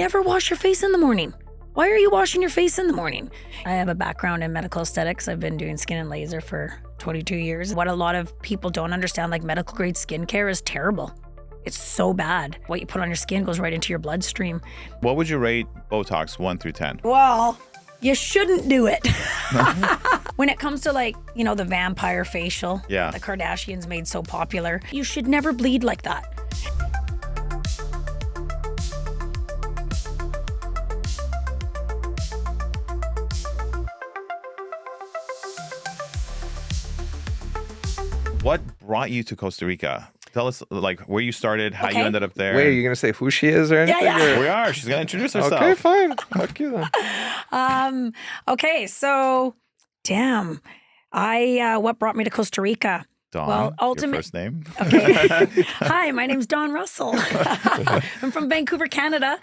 never wash your face in the morning. Why are you washing your face in the morning? I have a background in medical aesthetics. I've been doing skin and laser for 22 years. What a lot of people don't understand, like medical grade skincare is terrible. It's so bad. What you put on your skin goes right into your bloodstream. What would you rate Botox 1 through 10? Well, you shouldn't do it. When it comes to like, you know, the vampire facial, the Kardashians made so popular, you should never bleed like that. What brought you to Costa Rica? Tell us, like, where you started, how you ended up there. Wait, are you going to say who she is or anything? Yeah. We are. She's going to introduce herself. Okay, fine. Fuck you then. Okay, so, damn. What brought me to Costa Rica? Dawn, your first name? Okay. Hi, my name's Dawne Russell. I'm from Vancouver, Canada.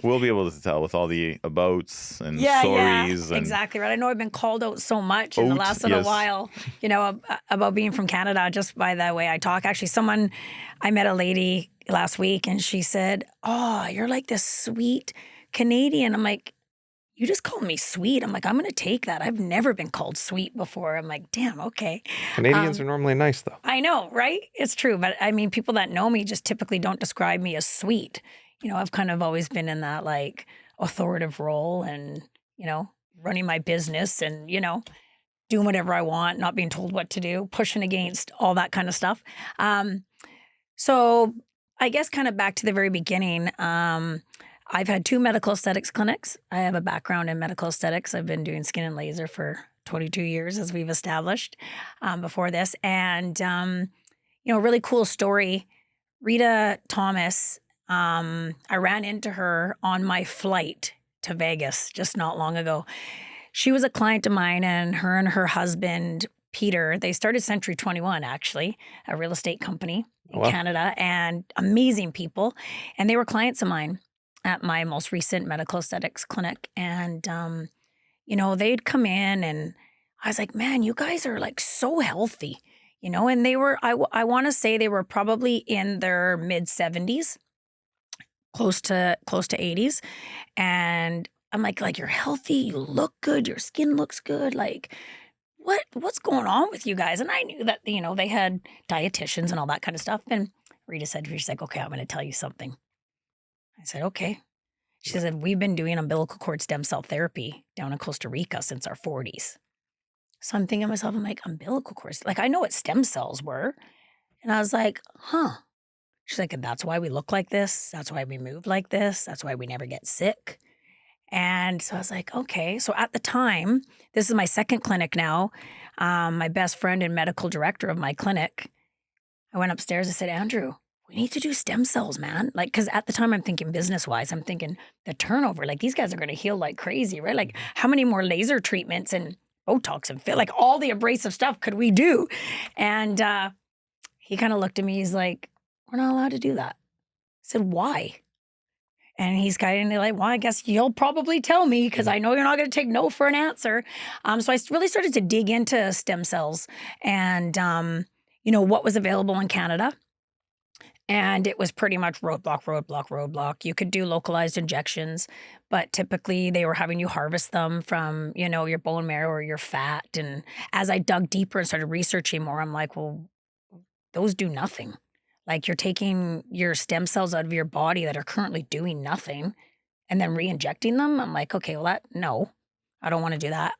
We'll be able to tell with all the abouts and stories. Yeah, exactly right. I know I've been called out so much in the last little while, you know, about being from Canada just by the way I talk. Actually, I met a lady last week and she said, "Oh, you're like this sweet Canadian." I'm like, "You just called me sweet." I'm like, "I'm going to take that. I've never been called sweet before." I'm like, "Damn, okay." Canadians are normally nice, though. I know, right? It's true. But I mean, people that know me just typically don't describe me as sweet. You know, I've kind of always been in that like authoritative role and, you know, running my business and, you know, doing whatever I want, not being told what to do, pushing against all that kind of stuff. So I guess kind of back to the very beginning, I've had 2 medical aesthetics clinics. I have a background in medical aesthetics. I've been doing skin and laser for 22 years, as we've established before this. And, you know, really cool story. Rita Thomas, I ran into her on my flight to Vegas just not long ago. She was a client of mine, and her husband, Peter, they started Century 21, actually, a real estate company in Canada, and amazing people. And they were clients of mine at my most recent medical aesthetics clinic. And, you know, they'd come in and I was like, "Man, you guys are like so healthy," you know, and they were, I want to say they were probably in their mid 70s, close to 80s. And I'm like, "You're healthy. You look good. Your skin looks good. Like, what's going on with you guys?" And I knew that, you know, they had dietitians and all that kind of stuff. And Rita said, she's like, "Okay, I'm going to tell you something." I said, "Okay." She said, "We've been doing umbilical cord stem cell therapy down in Costa Rica since our 40s. So I'm thinking to myself, I'm like, umbilical cords, like I know what stem cells were. And I was like, huh. She's like, "And that's why we look like this. That's why we move like this. That's why we never get sick." And so I was like, okay. So at the time, this is my second clinic now. My best friend and medical director of my clinic, I went upstairs and said, "Andrew, we need to do stem cells, man." Like, because at the time I'm thinking business-wise, I'm thinking the turnover, like these guys are going to heal like crazy, right? Like how many more laser treatments and Botox and like all the abrasive stuff could we do? And he kind of looked at me, he's like, "We're not allowed to do that." I said, "Why?" And he's kind of like, "Well, I guess you'll probably tell me because I know you're not going to take no for an answer." So I really started to dig into stem cells and, you know, what was available in Canada. And it was pretty much roadblock. You could do localized injections, but typically they were having you harvest them from, you know, your bone marrow or your fat. And as I dug deeper and started researching more, I'm like, well, those do nothing. Like you're taking your stem cells out of your body that are currently doing nothing and then re-injecting them. I'm like, okay, well, no, I don't want to do that.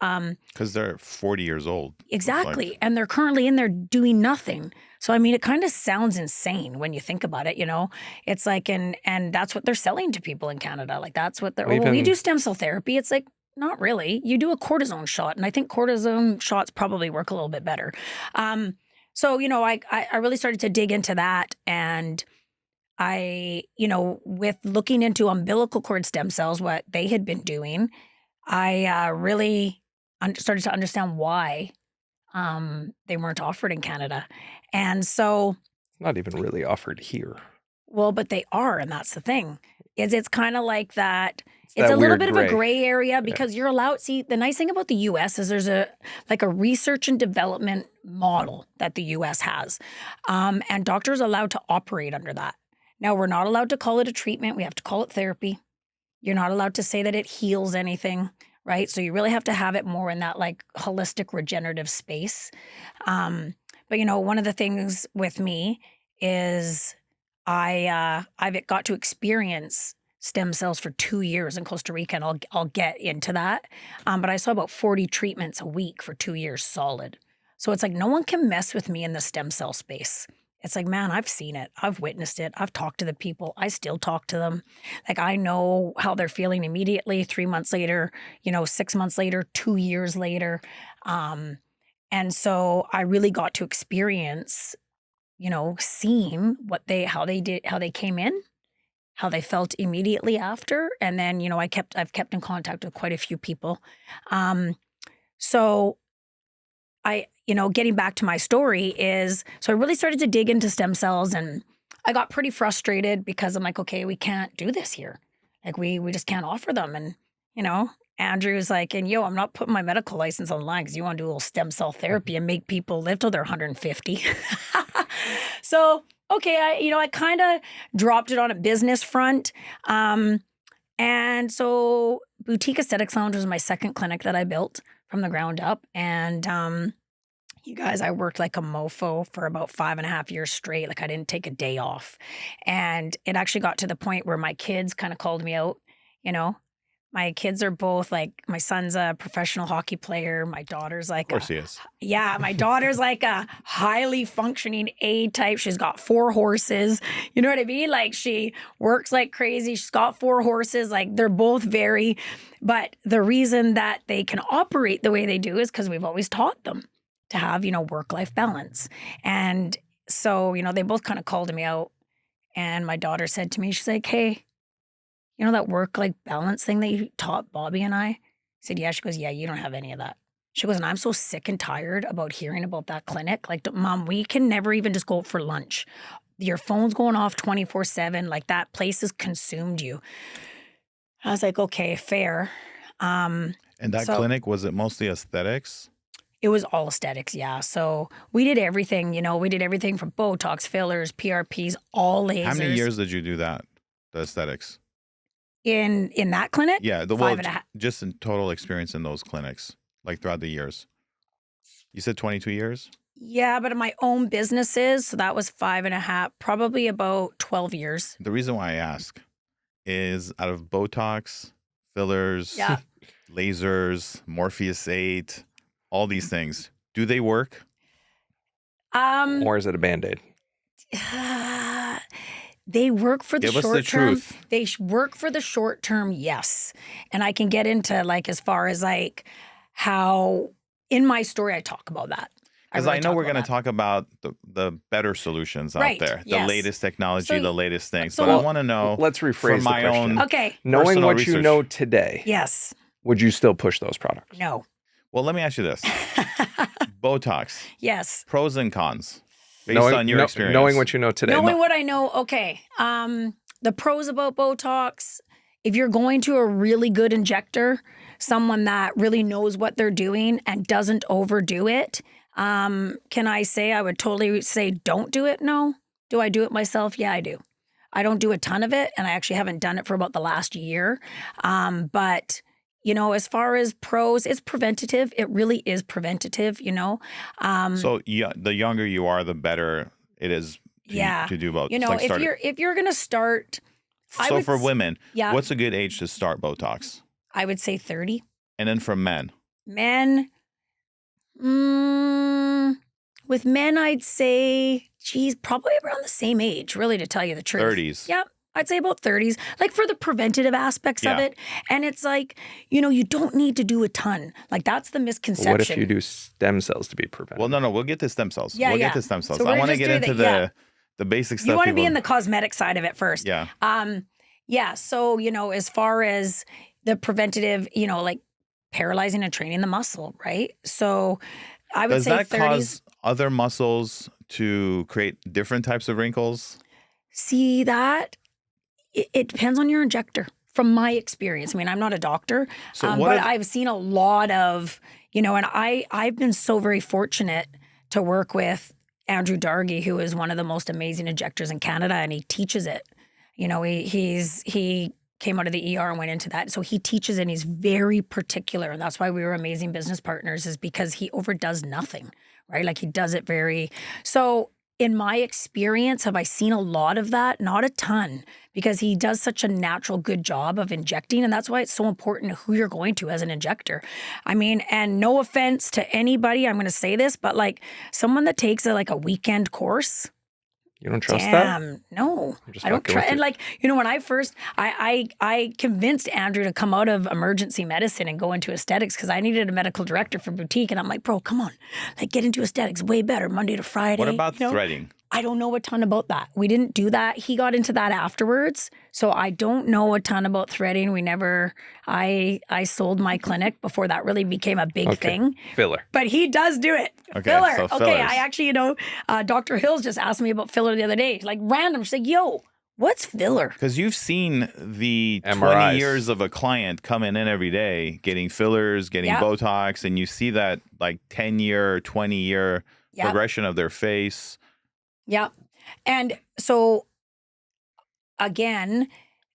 Because they're 40 years old. Exactly. Like, and they're currently in there doing nothing. So, I mean, it kind of sounds insane when you think about it, you know? It's like, and that's what they're selling to people in Canada. Like, that's what they're, we do stem cell therapy. It's like, not really. You do a cortisone shot, and I think cortisone shots probably work a little bit better. So, you know, I really started to dig into that. And I, you know, with looking into umbilical cord stem cells, what they had been doing, I really started to understand why they weren't offered in Canada. And so, not even really offered here. Well, but they are, and that's the thing. It's kind of like that. It's a little bit of a gray area because you're allowed. See, the nice thing about the U.S. is there's a research and development model that the U.S. has, and doctors are allowed to operate under that. Now, we're not allowed to call it a treatment. We have to call it therapy. You're not allowed to say that it heals anything, right? So you really have to have it more in that like holistic regenerative space. But one of the things with me is I've got to experience stem cells for 2 years in Costa Rica, and I'll get into that. But I saw about 40 treatments a week for 2 years solid. So it's like no one can mess with me in the stem cell space. It's like, man, I've seen it. I've witnessed it. I've talked to the people. I still talk to them. Like I know how they're feeling immediately, 3 months later, 6 months later, 2 years later. And so I really got to experience, seeing how they came in, how they felt immediately after. And then, I've kept in contact with quite a few people. So getting back to my story so I really started to dig into stem cells, and I got pretty frustrated because I'm like, okay, we can't do this here. Like we just can't offer them. And, Andrew's like, and I'm not putting my medical license online because you want to do a little stem cell therapy and make people live till they're 150. So, okay, I kind of dropped it on a business front. And so Boutique Aesthetics Lounge was my second clinic that I built from the ground up. And you guys, I worked like a mofo for about 5.5 years straight. Like I didn't take a day off. And it actually got to the point where my kids kind of called me out. My kids are both like, my son's a professional hockey player. My daughter's like, of course he is. Yeah, my daughter's like a highly functioning A type. She's got 4 horses. You know what I mean? Like she works like crazy. She's got 4 horses. Like they're both but the reason that they can operate the way they do is because we've always taught them to have, work-life balance. And so, they both kind of called me out. And my daughter said to me, she's like, hey, that work-life balance thing that you taught Bobby and I? I said, yeah. She goes, yeah, you don't have any of that. She goes, and I'm so sick and tired about hearing about that clinic. Like, Mom, we can never even just go out for lunch. Your phone's going off 24/7. Like, that place has consumed you. I was like, okay, fair. And that clinic, was it mostly aesthetics? It was all aesthetics, yeah. So we did everything, we did everything from Botox, fillers, PRPs, all lasers. How many years did you do that, the aesthetics? In that clinic? Yeah, 5.5. Just in total experience in those clinics, like throughout the years. You said 22 years? Yeah, but in my own businesses, so that was 5.5, probably about 12 years. The reason why I ask is out of Botox, fillers, lasers, Morpheus 8, all these things, do they work? Or is it a Band-Aid? They work for the Give us short the term. truth. They work for the short term, yes. And I can get into like as far as like how in my story I talk about that. Because I know we're going to talk about the better solutions out there, the latest technology, the latest things. But I want to know. Let's rephrase my the question. own. Okay. Knowing what research. you know today, yes, would you still push those products? No. Well, let me ask you this: Botox. Yes. Pros and cons. Based on your experience. Knowing what you know today. Knowing what I know, okay. The pros about Botox, if you're going to a really good injector, someone that really knows what they're doing and doesn't overdo it, can I say I would totally say don't do it? No. Do I do it myself? Yeah, I do. I don't do a ton of it, and I actually haven't done it for about the last year. But as far as pros, it's preventative. It really is preventative, So the younger you are, the better it is to do both. If you're going to start. So for women, what's a good age to start Botox? I would say 30. And then for men? Men, with men, I'd say, probably around the same age, really, to tell you the truth. 30s. Yep. I'd say about 30s, like for the preventative aspects of it. And it's like, you don't need to do a ton. Like that's the misconception. What if you do stem cells to be preventative? Well, no, we'll get to stem cells. Yeah, we'll get to stem cells. So I want to get into the basic stuff. You want to be in the cosmetic side of it first. Yeah. So, as far as the preventative, like paralyzing and training the muscle, right? So I would say 30s. Does that cause other muscles to create different types of wrinkles? See that? It depends on your injector, from my experience. I mean, I'm not a doctor, but I've seen a lot of, and I've been so very fortunate to work with Andrew Dargy, who is one of the most amazing injectors in Canada, and he teaches it. He came out of the ER and went into that. So he teaches and he's very particular. And that's why we were amazing business partners, is because he overdoes nothing, right? Like he does it very, so in my experience, have I seen a lot of that? Not a ton, because he does such a natural, good job of injecting. And that's why it's so important who you're going to as an injector. I mean, and no offense to anybody, I'm going to say this, but like someone that takes like a weekend course, You don't trust that? No, I'm just I don't fucking trust. with And you. like, you know, when I first, I convinced Andrew to come out of emergency medicine and go into aesthetics because I needed a medical director for boutique. And I'm like, bro, come on, like get into aesthetics, way better, Monday to Friday. What about you know? threading? I don't know a ton about that. We didn't do that. He got into that afterwards. So I don't know a ton about threading. We never, I sold my clinic before that really became a big thing. Filler. But he does do it. Okay, Filler. so Okay, fillers. I actually, Dr. Hills just asked me about filler the other day. Like random. She's like, yo, what's filler? Because you've seen the MRIs. 20 years of a client coming in every day, getting fillers, getting Yep. Botox, and you see that like 10-year, 20-year Yep. progression of their face. Yeah. And so again,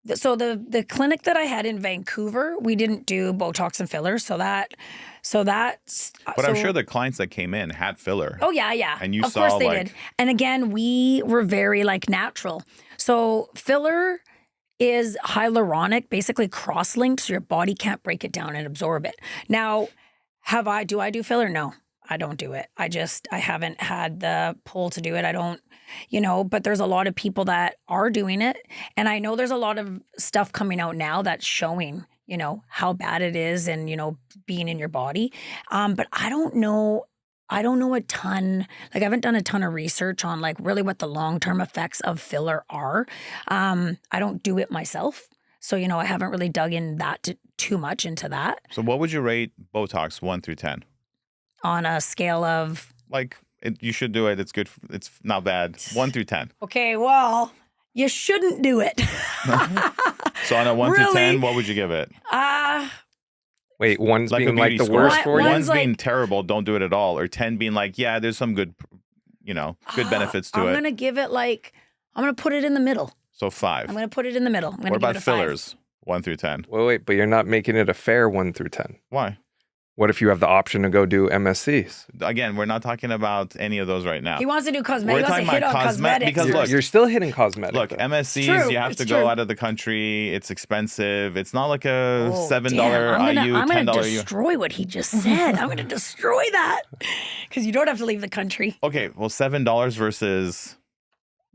the clinic that I had in Vancouver, we didn't do Botox and fillers. So that's But I'm sure the clients that came in had filler. Oh yeah. And you of saw, course they like- did. And again, we were very like natural. So filler is hyaluronic, basically cross-linked, so your body can't break it down and absorb it. Now, do I do filler? No, I don't do it. I haven't had the pull to do it. I don't, but there's a lot of people that are doing it. And I know there's a lot of stuff coming out now that's showing, how bad it is and, being in your body. But I don't know a ton, like I haven't done a ton of research on like really what the long-term effects of filler are. I don't do it myself. So, I haven't really dug in that too much into that So what would you rate Botox 1 through 10? on a scale of, Like, you should do it. It's good. It's not bad. 1 through 10. okay, well, you shouldn't do it. So on a 1 through Really? 10, what would you give it? Wait, one's Like a being like beauty the score. worst for you? One's One's being like- terrible, don't do it at all. Or 10 being like, yeah, there's some good, good benefits to I'm it. going to give it I'm going to put it in the middle. So 5. I'm going to put it in the middle. I'm going What to give about it a 5. fillers? 1 through 10. Wait, but you're not making it a fair 1 through 10. Why? What if you have the option to go do MSCs? Again, we're not talking about any of those right now. He wants to do We're cosmetics. He wants talking to hit about on cosmetics. because You're, look- you're still hitting cosmetic. Look, though. MSCs, true. you have It's to true. go out of the country. It's expensive. It's not like a $7 Damn, IU, I'm $10 gonna IU. destroy what he just said. I'm going to destroy that because you don't have to leave the country. Okay, well, $7 versus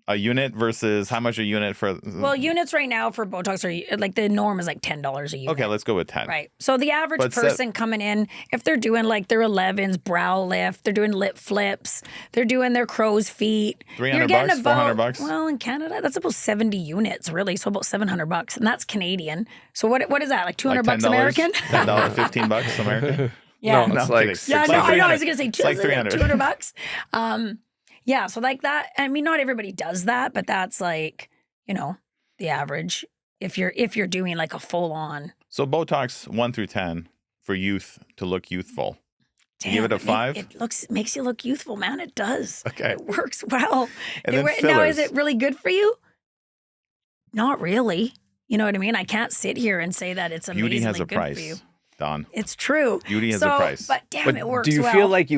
a unit versus how much a unit for? Well, units right now for Botox are like the norm is like $10 a unit. Okay, let's go with 10. Right. So the average But person coming in, if they're doing like their 11s, brow lift, they're doing lip flips, they're doing their crow's feet. $300 you're getting $400? about, well, in Canada, that's about 70 units, really. So about $700. And that's Canadian. So what is that? Like $200 Like $10, American? $10, $15 American. Yeah. No, No, it's I'm like kidding. Yeah, It's no, like I know. I 300. was gonna say It's like 300. $200. Yeah, so like that. I mean, not everybody does that, but that's like, the average. If you're doing like a full on. So Botox 1 through 10 for youth to look youthful. You give it a 5? It makes you look youthful, man. It does. Okay. It works well. And then Now, is fillers. it really good for you? Not really. You know what I mean? I can't sit here and say that it's amazingly Beauty has a good for you. price, Don. It's true. Beauty has a price. But damn, But it works do you well. feel like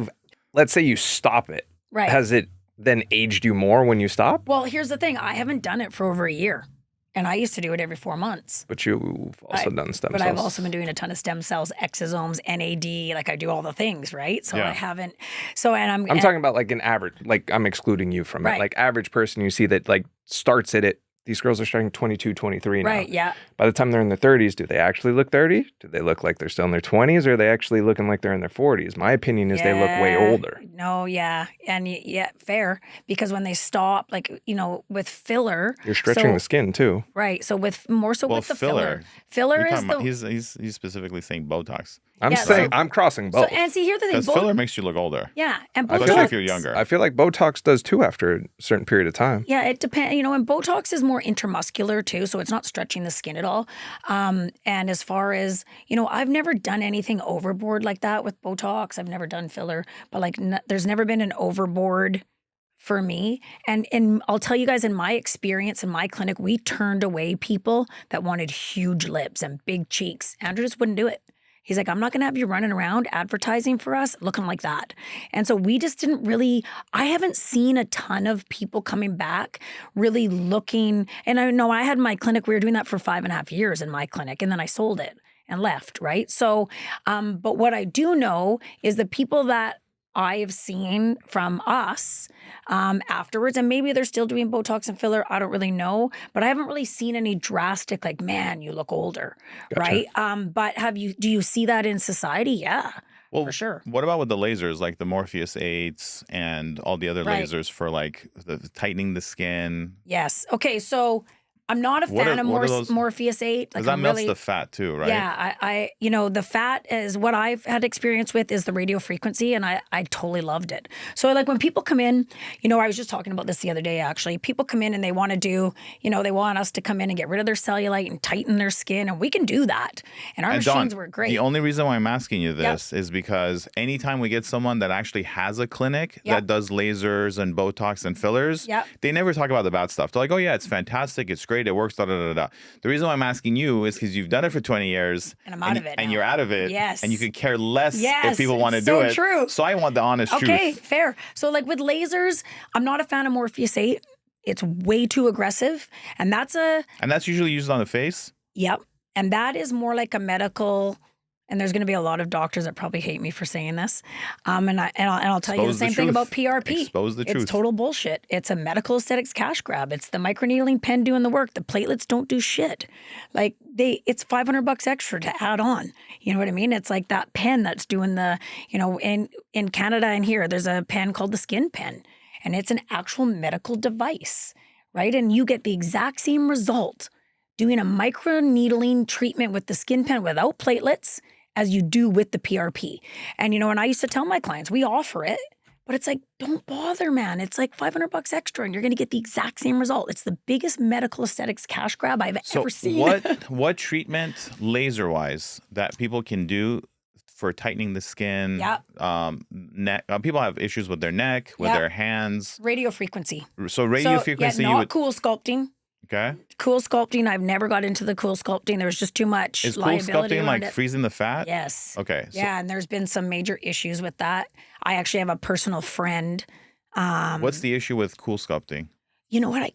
let's say you stop it. right? Has it then aged you more when you stop? Well, here's the thing. I haven't done it for over a year. And I used to do it every 4 months. But you've also done stem But cells. I've also been doing a ton of stem cells, exosomes, NAD. Like I do all the things, right? So Yeah. I haven't. So, and I'm talking about like an average, like I'm excluding you from Right. it. Like average person you see that like starts it at, these girls are starting 22, 23 now. right. Yeah. By the time they're in their 30s, do they actually look 30? Do they look like they're still in their 20s or are they actually looking like they're in their 40s? My opinion is they look way Yeah. older. No, yeah. And yeah, fair. Because when they stop, like, with filler. You're stretching so- the skin too. Right. So with more so Well, with the filler. Filler You're is talking the. about, he's specifically saying Botox. I'm Yeah, saying so- I'm crossing so, both. and see, here's the thing. Because filler makes you look older. Yeah. And I Botox. feel Especially if you're younger. I feel like Botox does too after a certain period of time. Yeah, it depends. And Botox is more intramuscular too, so it's not stretching the skin at all. And as far as, I've never done anything overboard like that with Botox. I've never done filler, but like there's never been an overboard for me. And I'll tell you guys, in my experience in my clinic, we turned away people that wanted huge lips and big cheeks. Andrew just wouldn't do it. He's like, I'm not going to have you running around advertising for us looking like that. And so we just didn't really, I haven't seen a ton of people coming back really looking. And I know I had my clinic, we were doing that for 5.5 years in my clinic, and then I sold it and left, right? So, but what I do know is the people that I have seen from us afterwards, and maybe they're still doing Botox and filler, I don't really know, but I haven't really seen any drastic, like, man, you look older, right? But do you see that in society? Yeah, Well, for sure. what about with the lasers, like the Morpheus 8s and all the other lasers for like the tightening the skin? Yes. Okay, so I'm not a What fan are- of what are those- Morpheus 8. Because that melts the fat too, right? Yeah, I the fat is what I've had experience with is the radio frequency, and I totally loved it. So like when people come in, I was just talking about this the other day actually. People come in and they want to do, they want us to come in and get rid of their cellulite and tighten their skin, and we can do that. And our machines Dawn, were great. The only reason why I'm asking you this is because anytime we get someone that actually has a clinic that does lasers and Botox and fillers, they never talk about the bad stuff. They're like, oh yeah, it's fantastic, it's great, it works, da da da da. The reason why I'm asking you is because you've done it for 20 years. And I'm out of it And now. you're out of it. Yes. And you could care less Yes, if people want to it's do so it. true. So I want the honest Okay, truth. fair. So like with lasers, I'm not a fan of Morpheus 8. It's way too aggressive. And that's usually used on the face? Yep. And that is more like a medical, and there's going to be a lot of doctors that probably hate me for saying this. And I'll tell you the same thing about PRP. Expose the truth. It's total bullshit. It's a medical aesthetics cash grab. It's the microneedling pen doing the work. The platelets don't do shit. Like it's $500 extra to add on. You know what I mean? It's like that pen that's doing the, in Canada and here, there's a pen called the skin pen, and it's an actual medical device, right? And you get the exact same result doing a microneedling treatment with the skin pen without platelets as you do with the PRP. And, and I used to tell my clients, we offer it, but it's like, don't bother, man. It's like $500 extra and you're going to get the exact same result. It's the biggest medical aesthetics cash grab I've ever seen. What treatment laser-wise that people can do for tightening the skin? Neck. People have issues with their neck, with their hands. Radio frequency. So radio frequency. Not CoolSculpting. Okay. CoolSculpting, I've never got into the CoolSculpting. There was just too much liability. Is CoolSculpting like freezing the fat? Yes. Okay. Yeah, and there's been some major issues with that. I actually have a personal friend. What's the issue with CoolSculpting? You know what? I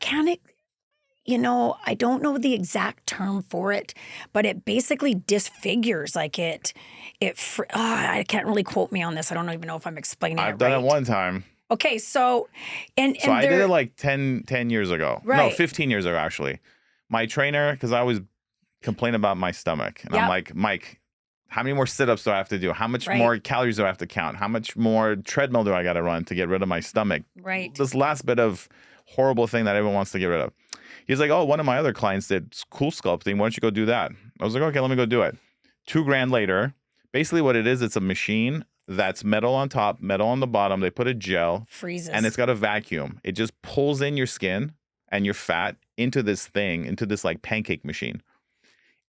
don't know the exact term for it, but it basically disfigures. Like I can't really quote me on this. I don't even know if I'm explaining it right. I've done it one time. Okay, so I did it like 10 years ago. Right. No, 15 years ago, actually. My trainer, because I always complain about my stomach. And I'm like, Mike, how many more sit-ups do I have to do? How much more calories do I have to count? How much more treadmill do I got to run to get rid of my stomach? Right. This last bit of horrible thing that everyone wants to get rid of. He's like, oh, one of my other clients did CoolSculpting. Why don't you go do that? I was like, okay, let me go do it. $2,000 later. Basically what it is, it's a machine that's metal on top, metal on the bottom. They put a gel. Freezes. And it's got a vacuum. It just pulls in your skin and your fat into this like pancake machine.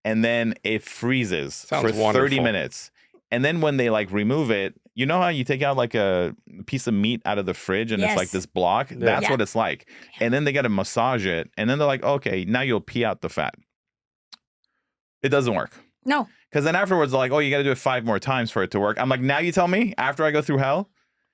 And then it freezes for 30 minutes. And then when they like remove it, you know how you take out like a piece of meat out of the fridge and it's like this block? Yeah. That's what it's like. And then they got to massage it. And then they're like, okay, now you'll pee out the fat. It doesn't work. No. Because then afterwards, they're like, oh, you got to do it 5 more times for it to work. I'm like, now you tell me after I go through hell?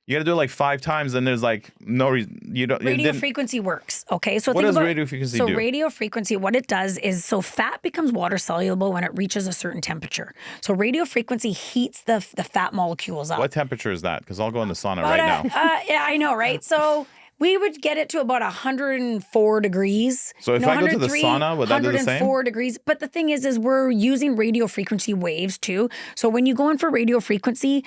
You got to do it like 5 times, and there's like no reason. Radio frequency works. Okay, so what does radio frequency do? So radio frequency, what it does is, so fat becomes water soluble when it reaches a certain temperature. So radio frequency heats the fat molecules up. What temperature is that? Because I'll go in the sauna right now. Yeah, I know, right? So we would get it to about 104 degrees. So if I go to the sauna, would that do the same? 104 degrees. But the thing is we're using radio frequency waves too. So when you go in for radio frequency,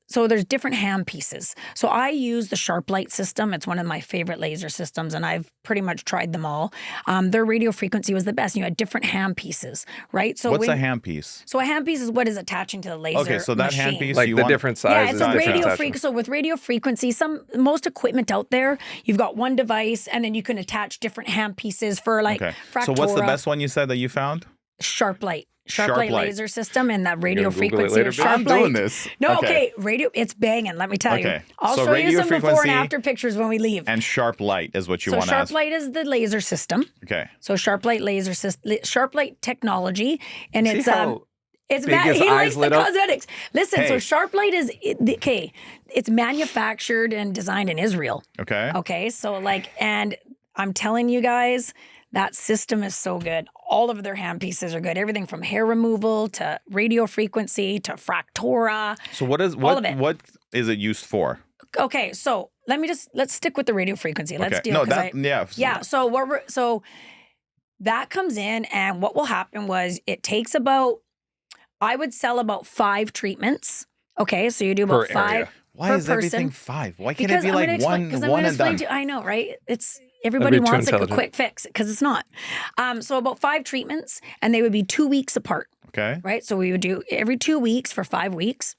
so there's different hand pieces. So I use the Sharp Light system. It's one of my favorite laser systems, and I've pretty much tried them all. Their radio frequency was the best. You had different hand pieces, right? So what's a hand piece? So a hand piece is what is attaching to the laser Okay, so that machine. Hand piece, like the different sizes. Yeah, it's a radio frequency. So with radio frequency, most equipment out there, you've got one device, and then you can attach different hand pieces for like Fractora. So what's the best one you said that you found? Sharp light laser system and that radio frequency later, of sharp I'm light. doing this. No, okay. Radio, it's banging. Let me tell you. I'll show you some before and after pictures when we leave. And sharp light is what you want to So sharp light is the laser system. Okay. So sharp light laser system, sharp light technology, and See it's how it's big his he likes eyes the lit up? cosmetics. Listen, Hey. so sharp light is okay. It's manufactured and designed in Israel. Okay. Okay, so and I'm telling you guys, that system is so good. All of their hand pieces are good. Everything from hair removal to radio frequency to fractura. So what is it used for? Okay, so let's stick with the radio frequency. Let's Okay. deal. No, 'Cause yeah. So that comes in, and what will happen was it takes about, I would sell about 5 treatments. Okay, so you do about Per 5 area. Why per is everything person. 5? Why can't Because it be I'm like gonna explain, one I'm gonna and explain done? to you. I know, right? Everybody That'd be too wants like a intelligent. quick fix because it's not. So about 5 treatments, and they would be 2 weeks apart, Okay. right? So we would do every 2 weeks for 5 weeks.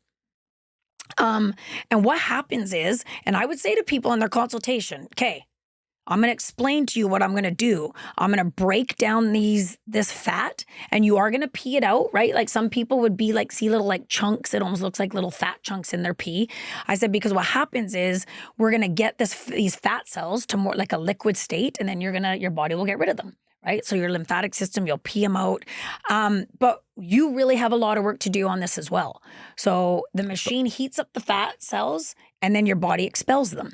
And what happens is, and I would say to people in their consultation, okay, I'm going to explain to you what I'm going to do. I'm going to break down this fat, and you are going to pee it out, right? Like some people would be like, see little like chunks. It almost looks like little fat chunks in their pee. I said, because what happens is we're going to get these fat cells to more like a liquid state, and then your body will get rid of them, right? So your lymphatic system, you'll pee them out. But you really have a lot of work to do on this as well. So the machine heats up the fat cells, and then your body expels them.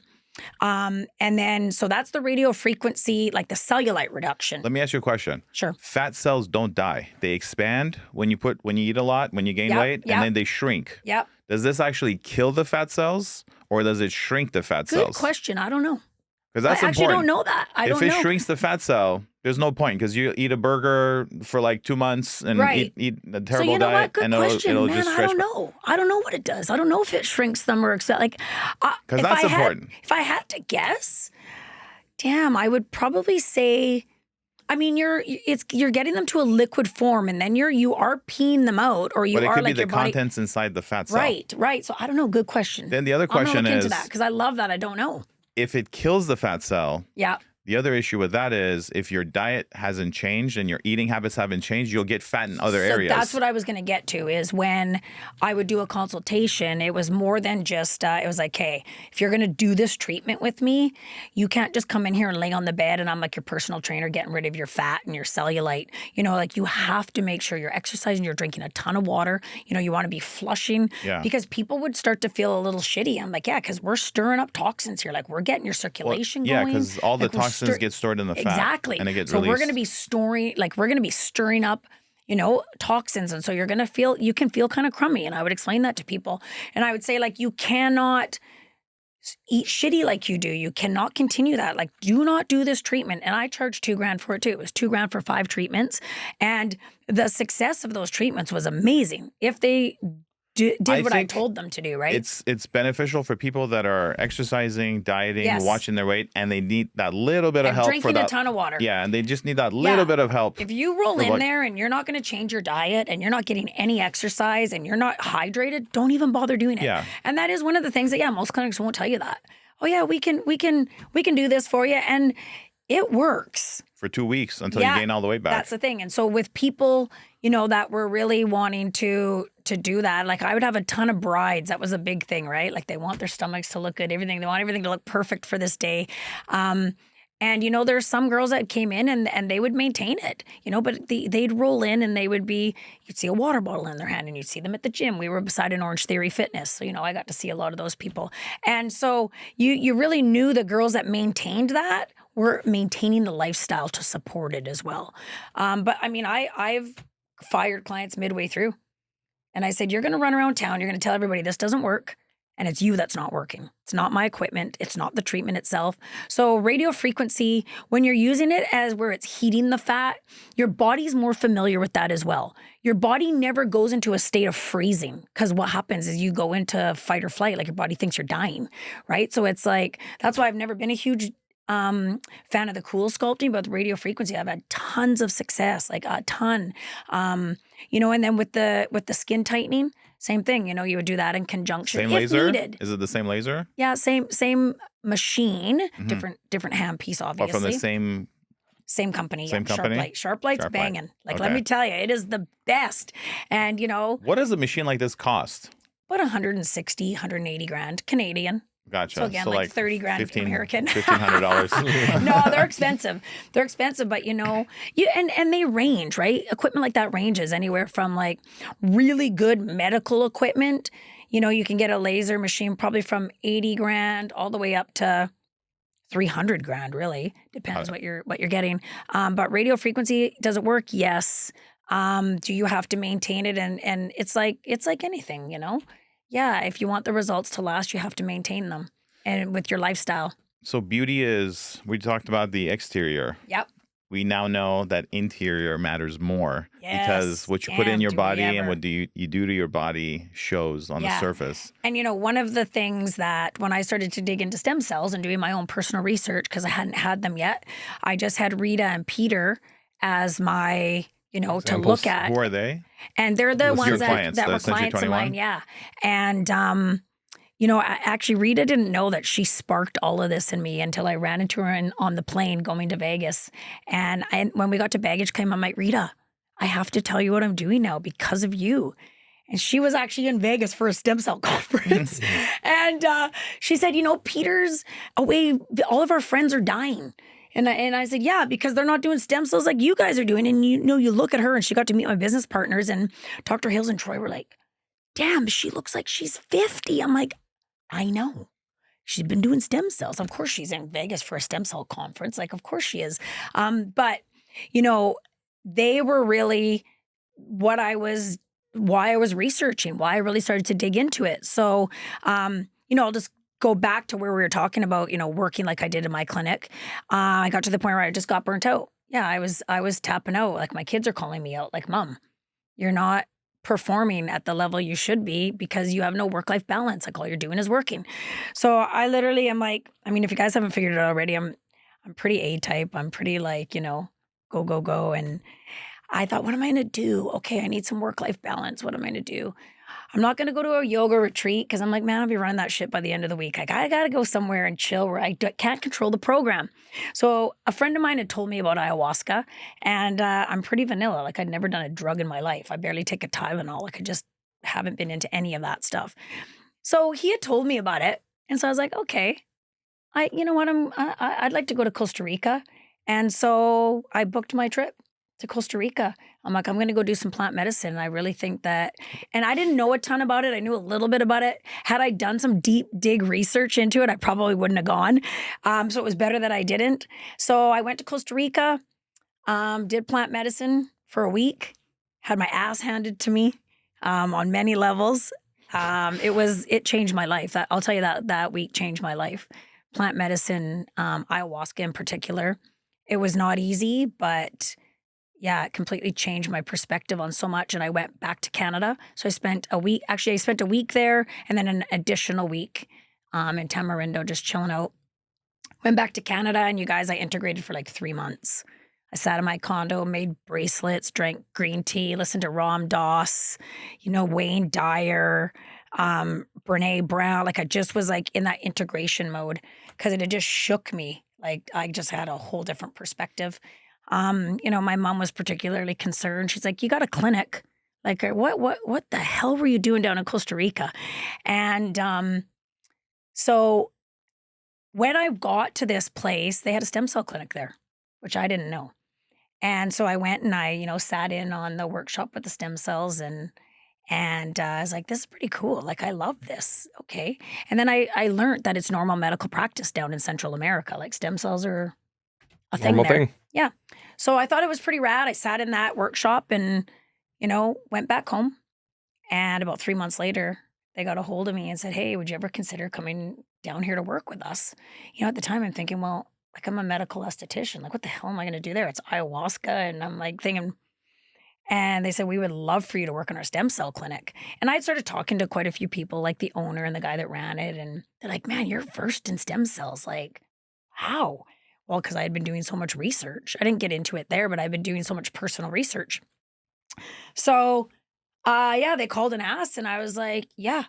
And then, so that's the radio frequency, like the cellulite reduction. Let me ask you a question. Sure. Fat cells don't die. They expand when you eat a lot, when you gain weight, yep. and then they shrink. Yep. Does this actually kill the fat cells or does it shrink the fat Good cells? question. I don't know. Because that's I actually important. don't know that. I don't if know. it shrinks the fat cell, there's no point because you eat a burger for like 2 months and Right. eat a terrible So you know diet what? Good and question, it'll man. just I stretch. don't know. I don't know what it does. I don't know if it shrinks them or like. Because if that's I had- important. If I had to guess, damn, I would probably say. I mean, you're getting them to a liquid form, and then you are peeing them out, or you But it are could like be the your body. contents inside the fat cell. Right. So I don't know. Good question. Then the other I'm gonna question look is, into that because I love that. I don't know. if it kills the fat cell, Yeah. the other issue with that is if your diet hasn't changed and your eating habits haven't changed, you'll get fat in other areas. That's what I was going to get to is when I would do a consultation, it was more than just, it was like, hey, if you're going to do this treatment with me, you can't just come in here and lay on the bed and I'm like your personal trainer getting rid of your fat and your cellulite. You know, like you have to make sure you're exercising, you're drinking a ton of water. You know, you want to be flushing because people would start to feel a little shitty. I'm like, yeah, because we're stirring up toxins here. Like we're getting your circulation going. Yeah, because all the Like, we're toxins get stored in the fat. Exactly. And it gets so released. we're going to be stirring up, you know, toxins. And so you can feel kind of crummy. And I would explain that to people. And I would say, like, you cannot eat shitty like you do. You cannot continue that. Like, do not do this treatment. And I charged $2,000 for it too. It was $2,000 for 5 treatments. And the success of those treatments was amazing. If they did what I told them to do, right? It's beneficial for people that are exercising, dieting, Yes. watching their weight, and they need that little bit of and help drinking for that. a ton of water. Yeah, and they just need that little bit of help. If you roll for in like- there and you're not going to change your diet and you're not getting any exercise and you're not hydrated, don't even bother doing it. Yeah. And that is one of the things that most clinics won't tell you that. Oh yeah, we can do this for you, and it works. For 2 weeks until you gain all the weight back. That's the thing. And so with people, you know, that were really wanting to do that, like I would have a ton of brides. That was a big thing, right? Like they want their stomachs to look good, everything. They want everything to look perfect for this day. And, you know, there's some girls that came in and they would maintain it, you know, but they'd roll in and you'd see a water bottle in their hand and you'd see them at the gym. We were beside an Orange Theory Fitness. So, you know, I got to see a lot of those people. And so you really knew the girls that maintained that were maintaining the lifestyle to support it as well. But I mean, I've fired clients midway through and I said, you're going to run around town. You're going to tell everybody this doesn't work. And it's you that's not working. It's not my equipment. It's not the treatment itself. So radio frequency, when you're using it as where it's heating the fat, your body's more familiar with that as well. Your body never goes into a state of freezing because what happens is you go into fight or flight, like your body thinks you're dying, right? So it's like, that's why I've never been a huge fan of the CoolSculpting, but the radio frequency, I've had tons of success, like a ton. You know, and then with the skin tightening, same thing, you know, you would do that in conjunction Same if laser? needed. Is it the same laser? Yeah, same machine, different hand piece, Or obviously. from the same Same company. Same company? Sharp Light's Sharp Light. banging. Like, Okay. let me tell you, it is the best. And, you know, What does a machine like this cost? about 160, 180 grand Canadian. Gotcha. So again, like 30 grand American. $1,500. No, they're expensive. They're expensive, but you know, and they range, right? Equipment like that ranges anywhere from like really good medical equipment. You know, you can get a laser machine probably from 80 grand all the way up to 300 grand, really. Depends what you're getting. But radio frequency, does it work? Yes. Do you have to maintain it? And it's like anything, you know? Yeah, if you want the results to last, you have to maintain them and with your lifestyle. So beauty is, we talked about the exterior. Yep. We now know that interior matters more Yes. because what you put in your Damn, do we body and ever. what you do to your body shows on the Yeah. surface. And, you know, one of the things that when I started to dig into stem cells and doing my own personal research, because I hadn't had them yet, I just had Rita and Peter as my, you know, Examples. to look at. Who are they? And they're the Your ones clients, that the were Century clients of 21? mine, yeah. And, you know, actually, Rita didn't know that she sparked all of this in me until I ran into her on the plane going to Vegas. And when we got to baggage claim, I'm like, Rita, I have to tell you what I'm doing now because of you. And she was actually in Vegas for a stem cell conference. And she said, you know, Peter's away. All of our friends are dying. And I said, yeah, because they're not doing stem cells like you guys are doing. And you know, you look at her and she got to meet my business partners and Dr. Hales and Troy were like, damn, she looks like she's 50. I'm like, I know. She's been doing stem cells. Of course she's in Vegas for a stem cell conference. Like, of course she is. But, you know, they were really why I was researching, why I really started to dig into it. So, you know, I'll just go back to where we were talking about, you know, working like I did in my clinic. I got to the point where I just got burnt out. Yeah, I was tapping out. Like my kids are calling me out, like, Mom, you're not performing at the level you should be because you have no work-life balance. Like all you're doing is working. So I literally am like, I mean, if you guys haven't figured it out already, I'm pretty A-type. I'm pretty like, you know, go, go, go. And I thought, what am I going to do? Okay, I need some work-life balance. What am I going to do? I'm not going to go to a yoga retreat because I'm like, man, I'll be running that shit by the end of the week. Like, I got to go somewhere and chill where I can't control the program. So a friend of mine had told me about ayahuasca, and I'm pretty vanilla. Like, I'd never done a drug in my life. I barely take a Tylenol. Like, I just haven't been into any of that stuff. So he had told me about it, and so I was like, okay, you know what? I'd like to go to Costa Rica, and so I booked my trip to Costa Rica. I'm like, I'm going to go do some plant medicine. And I really think that, and I didn't know a ton about it. I knew a little bit about it. Had I done some deep dig research into it, I probably wouldn't have gone. So it was better that I didn't. So I went to Costa Rica, did plant medicine for a week, had my ass handed to me on many levels. It changed my life. I'll tell you that week changed my life. Plant medicine, ayahuasca in particular. It was not easy, but yeah, it completely changed my perspective on so much. And I went back to Canada. So I spent a week there and then an additional week in Tamarindo just chilling out. Went back to Canada and you guys, I integrated for like 3 months. I sat in my condo, made bracelets, drank green tea, listened to Ram Dass, you know, Wayne Dyer, Brene Brown. Like I just was like in that integration mode because it had just shook me. Like I just had a whole different perspective. You know, my mom was particularly concerned. She's like, you got a clinic. Like, what the hell were you doing down in Costa Rica? And so when I got to this place, they had a stem cell clinic there, which I didn't know. And so I went and I, you know, sat in on the workshop with the stem cells and I was like, this is pretty cool. Like, I love this. Okay. And then I learned that it's normal medical practice down in Central America. Like stem cells are a thing Normal there. thing. Yeah. So I thought it was pretty rad. I sat in that workshop and, you know, went back home. And about 3 months later, they got a hold of me and said, hey, would you ever consider coming down here to work with us? You know, at the time I'm thinking, well, like I'm a medical esthetician. Like, what the hell am I going to do there? It's ayahuasca. And I'm like thinking, and they said, we would love for you to work in our stem cell clinic. And I started talking to quite a few people, like the owner and the guy that ran it. And they're like, man, you're versed in stem cells. Like, how? Well, because I had been doing so much research. I didn't get into it there, but I've been doing so much personal research. So, yeah, they called and asked, and I was like, yeah.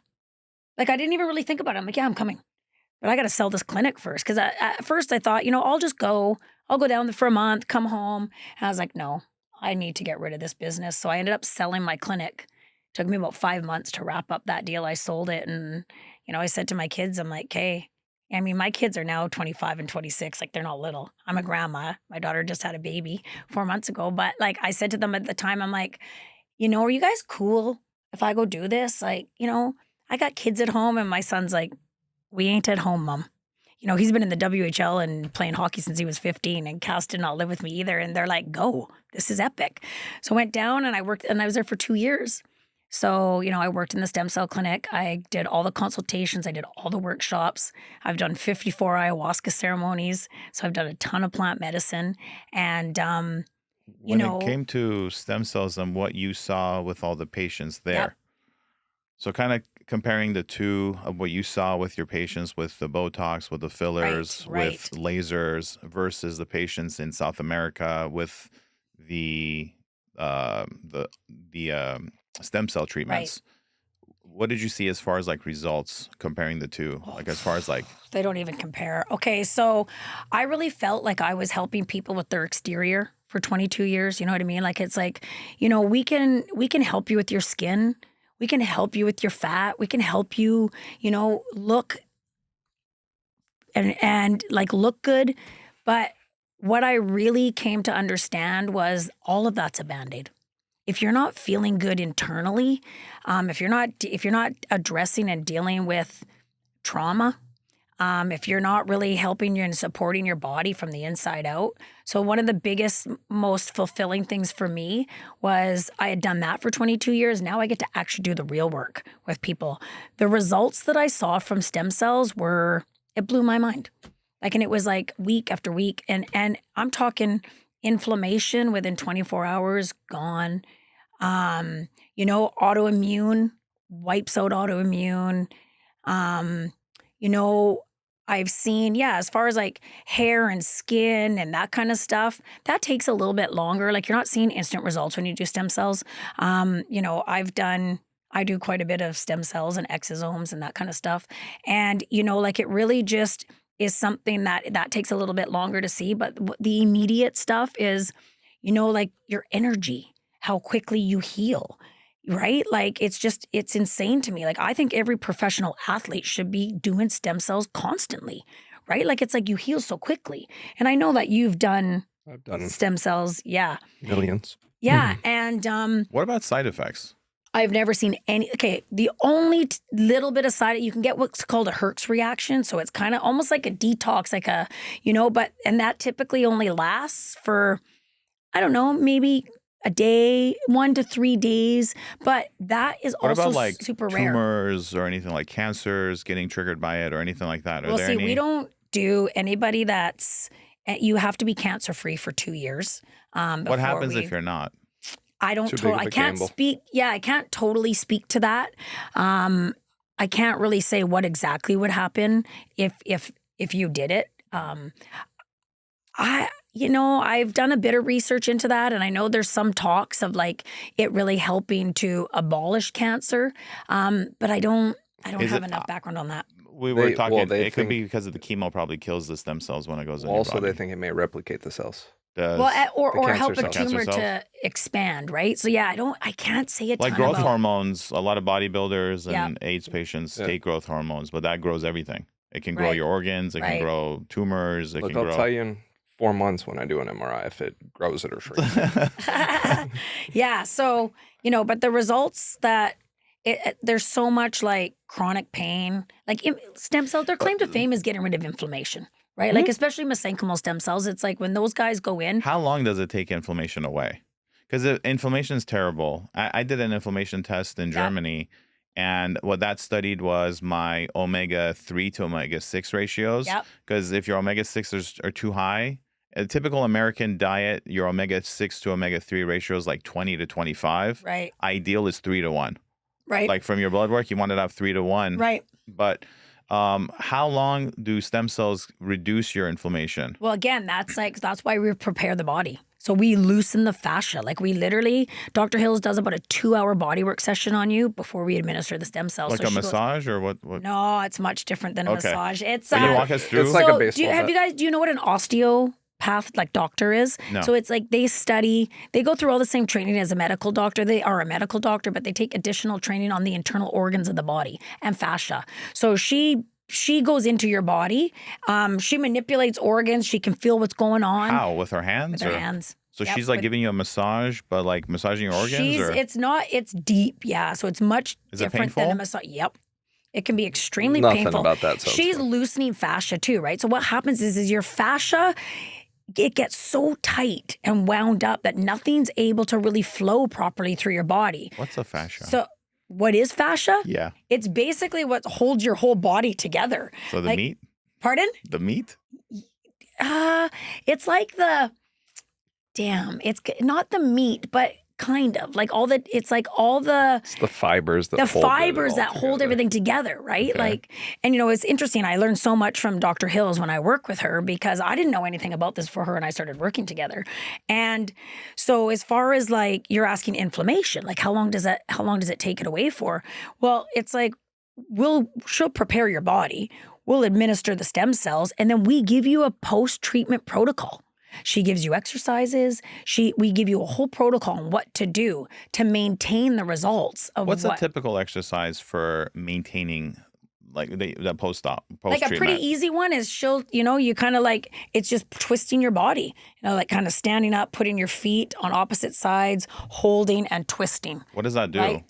Like, I didn't even really think about it. I'm like, yeah, I'm coming. But I got to sell this clinic first. Because at first I thought, you know, I'll I'll go down there for a month, come home. And I was like, no, I need to get rid of this business. So I ended up selling my clinic. Took me about 5 months to wrap up that deal. I sold it. And, I said to my kids, I'm like, hey, I mean, my kids are now 25 and 26. Like, they're not little. I'm a grandma. My daughter just had a baby 4 months ago. But like I said to them at the time, I'm like, are you guys cool if I go do this? Like, I got kids at home, and my son's like, we ain't at home, Mom. He's been in the WHL and playing hockey since he was 15, and Cass did not live with me either. And they're like, go, this is epic. So I went down and I worked, and I was there for 2 years. So, I worked in the stem cell clinic. I did all the consultations. I did all the workshops. I've done 54 ayahuasca ceremonies. So I've done a ton of plant medicine. And, when it came to stem cells and what you saw with all the patients there, Yep. so kind of comparing the two of what you saw with your patients with the Botox, with the fillers, Right. with lasers versus the patients in South America with the stem cell treatments. What did you see as far as like results comparing the two? Like as far as like They don't even compare. Okay, so I really felt like I was helping people with their exterior for 22 years. You know what I mean? Like, it's like, we can help you with your skin. We can help you with your fat. We can help you, look and like look good. But what I really came to understand was all of that's a Band-Aid. If you're not feeling good internally, if you're not addressing and dealing with trauma, if you're not really helping you and supporting your body from the inside out. So one of the biggest, most fulfilling things for me was I had done that for 22 years. Now I get to actually do the real work with people. The results that I saw from stem cells it blew my mind. Like, and it was like week after week. And I'm talking inflammation within 24 hours, gone. Autoimmune, wipes out autoimmune. I've seen, as far as like hair and skin and that kind of stuff, that takes a little bit longer. Like, you're not seeing instant results when you do stem cells. I do quite a bit of stem cells and exosomes and that kind of stuff. And, like, it really just is something that takes a little bit longer to see. But the immediate stuff is, like your energy, how quickly you heal. Right? Like, it's insane to me. Like, I think every professional athlete should be doing stem cells constantly, right? Like, it's like you heal so quickly. And I know that I've done stem cells. Yeah. Millions. Yeah. And what about side effects? I've never seen any. Okay. The only little bit of you can get what's called a Herx reaction. So it's kind of almost like a detox, like and that typically only lasts for, I don't know, maybe a day, 1 to 3 days, but that is what also about like super rare. Tumors or anything like cancers getting triggered by it or anything like that? Well, see, we don't do anybody you have to be cancer free for 2 years. What happens if you're not? I don't. I can't speak. Yeah, I can't totally speak to that. I can't really say what exactly would happen if you did it. I've done a bit of research into that, and I know there's some talks of like it really helping to abolish cancer, but I don't have enough background on that. We were talking. It could be because of the chemo probably kills the stem cells when it goes in your body. Also, they think it may replicate the cells. Or help a tumor to expand, right? So yeah, I can't say a ton like growth hormones. A lot of bodybuilders and AIDS patients take growth hormones, but that grows everything. It can grow your organs. It can grow tumors. I'll tell you in 4 months when I do an MRI if it grows it or shrinks. Yeah. So, but the results that there's so much like chronic pain, like stem cells, their claim to fame is getting rid of inflammation, right? Mm-hmm. Like, especially mesenchymal stem cells. It's like when those guys go in. How long does it take inflammation away? Because inflammation is terrible. I did an inflammation test in Germany. And what that studied was my omega-3 to omega-6 ratios. Because if your omega-6 are too high, a typical American diet, your omega-6 to omega-3 ratio is like 20 to 25. Right. Ideal is 3 to 1. Right. Like from your blood work, you want it to have 3 to 1. Right. But how long do stem cells reduce your inflammation? Well, again, that's why we prepare the body. So we loosen the fascia. Like, we literally, Dr. Hills does about a 2-hour bodywork session on you before we administer the stem cells. Like a massage or what? No, it's much different than a massage. It's Can you walk us through? It's like a baseball. Do you know what an osteopath path like doctor is. No. So it's like they go through all the same training as a medical doctor. They are a medical doctor, but they take additional training on the internal organs of the body and fascia. So she goes into your body. She manipulates organs. She can feel what's going on. How? With her hands? With her hands. So she's like giving you a massage, but like massaging your organs? It's deep, yeah. So it's much different than a massage. Yep. It can be extremely painful. Nothing about that sounds She's fun. loosening fascia too, right? So what happens is your fascia, it gets so tight and wound up that nothing's able to really flow properly through your body. What's a fascia? So what is fascia? Yeah. It's basically what holds your whole body together. So the meat? Pardon? The meat? It's like it's not the meat, but kind of like it's the fibers that hold everything together, right? Okay. Like, and it's interesting. I learned so much from Dr. Hills when I work with her because I didn't know anything about this for her and I started working together. And so as far as like you're asking inflammation, like how long does it take it away for? Well, it's like she'll prepare your body, we'll administer the stem cells, and then we give you a post-treatment protocol. She gives you exercises. We give you a whole protocol on what to do to maintain the results of What's a typical exercise for maintaining like the post-op, like a pretty easy one is you kind of like, it's just twisting your body, like kind of standing up, putting your feet on opposite sides, holding and twisting. What does that do? Right?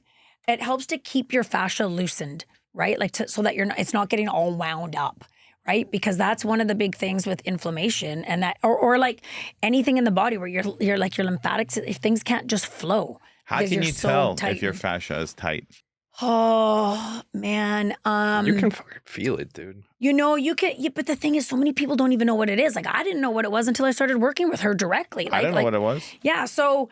It helps to keep your fascia loosened, right? Like so that it's not getting all wound up. Right? Because that's one of the big things with inflammation and that, or like anything in the body where you're like your lymphatics, if things can't just flow. How can you tell if your fascia is tight? Oh man. You can fucking feel it, dude. You can, but the thing is so many people don't even know what it is. Like I didn't know what it was until I started working with her directly. I didn't know what it was. Yeah. So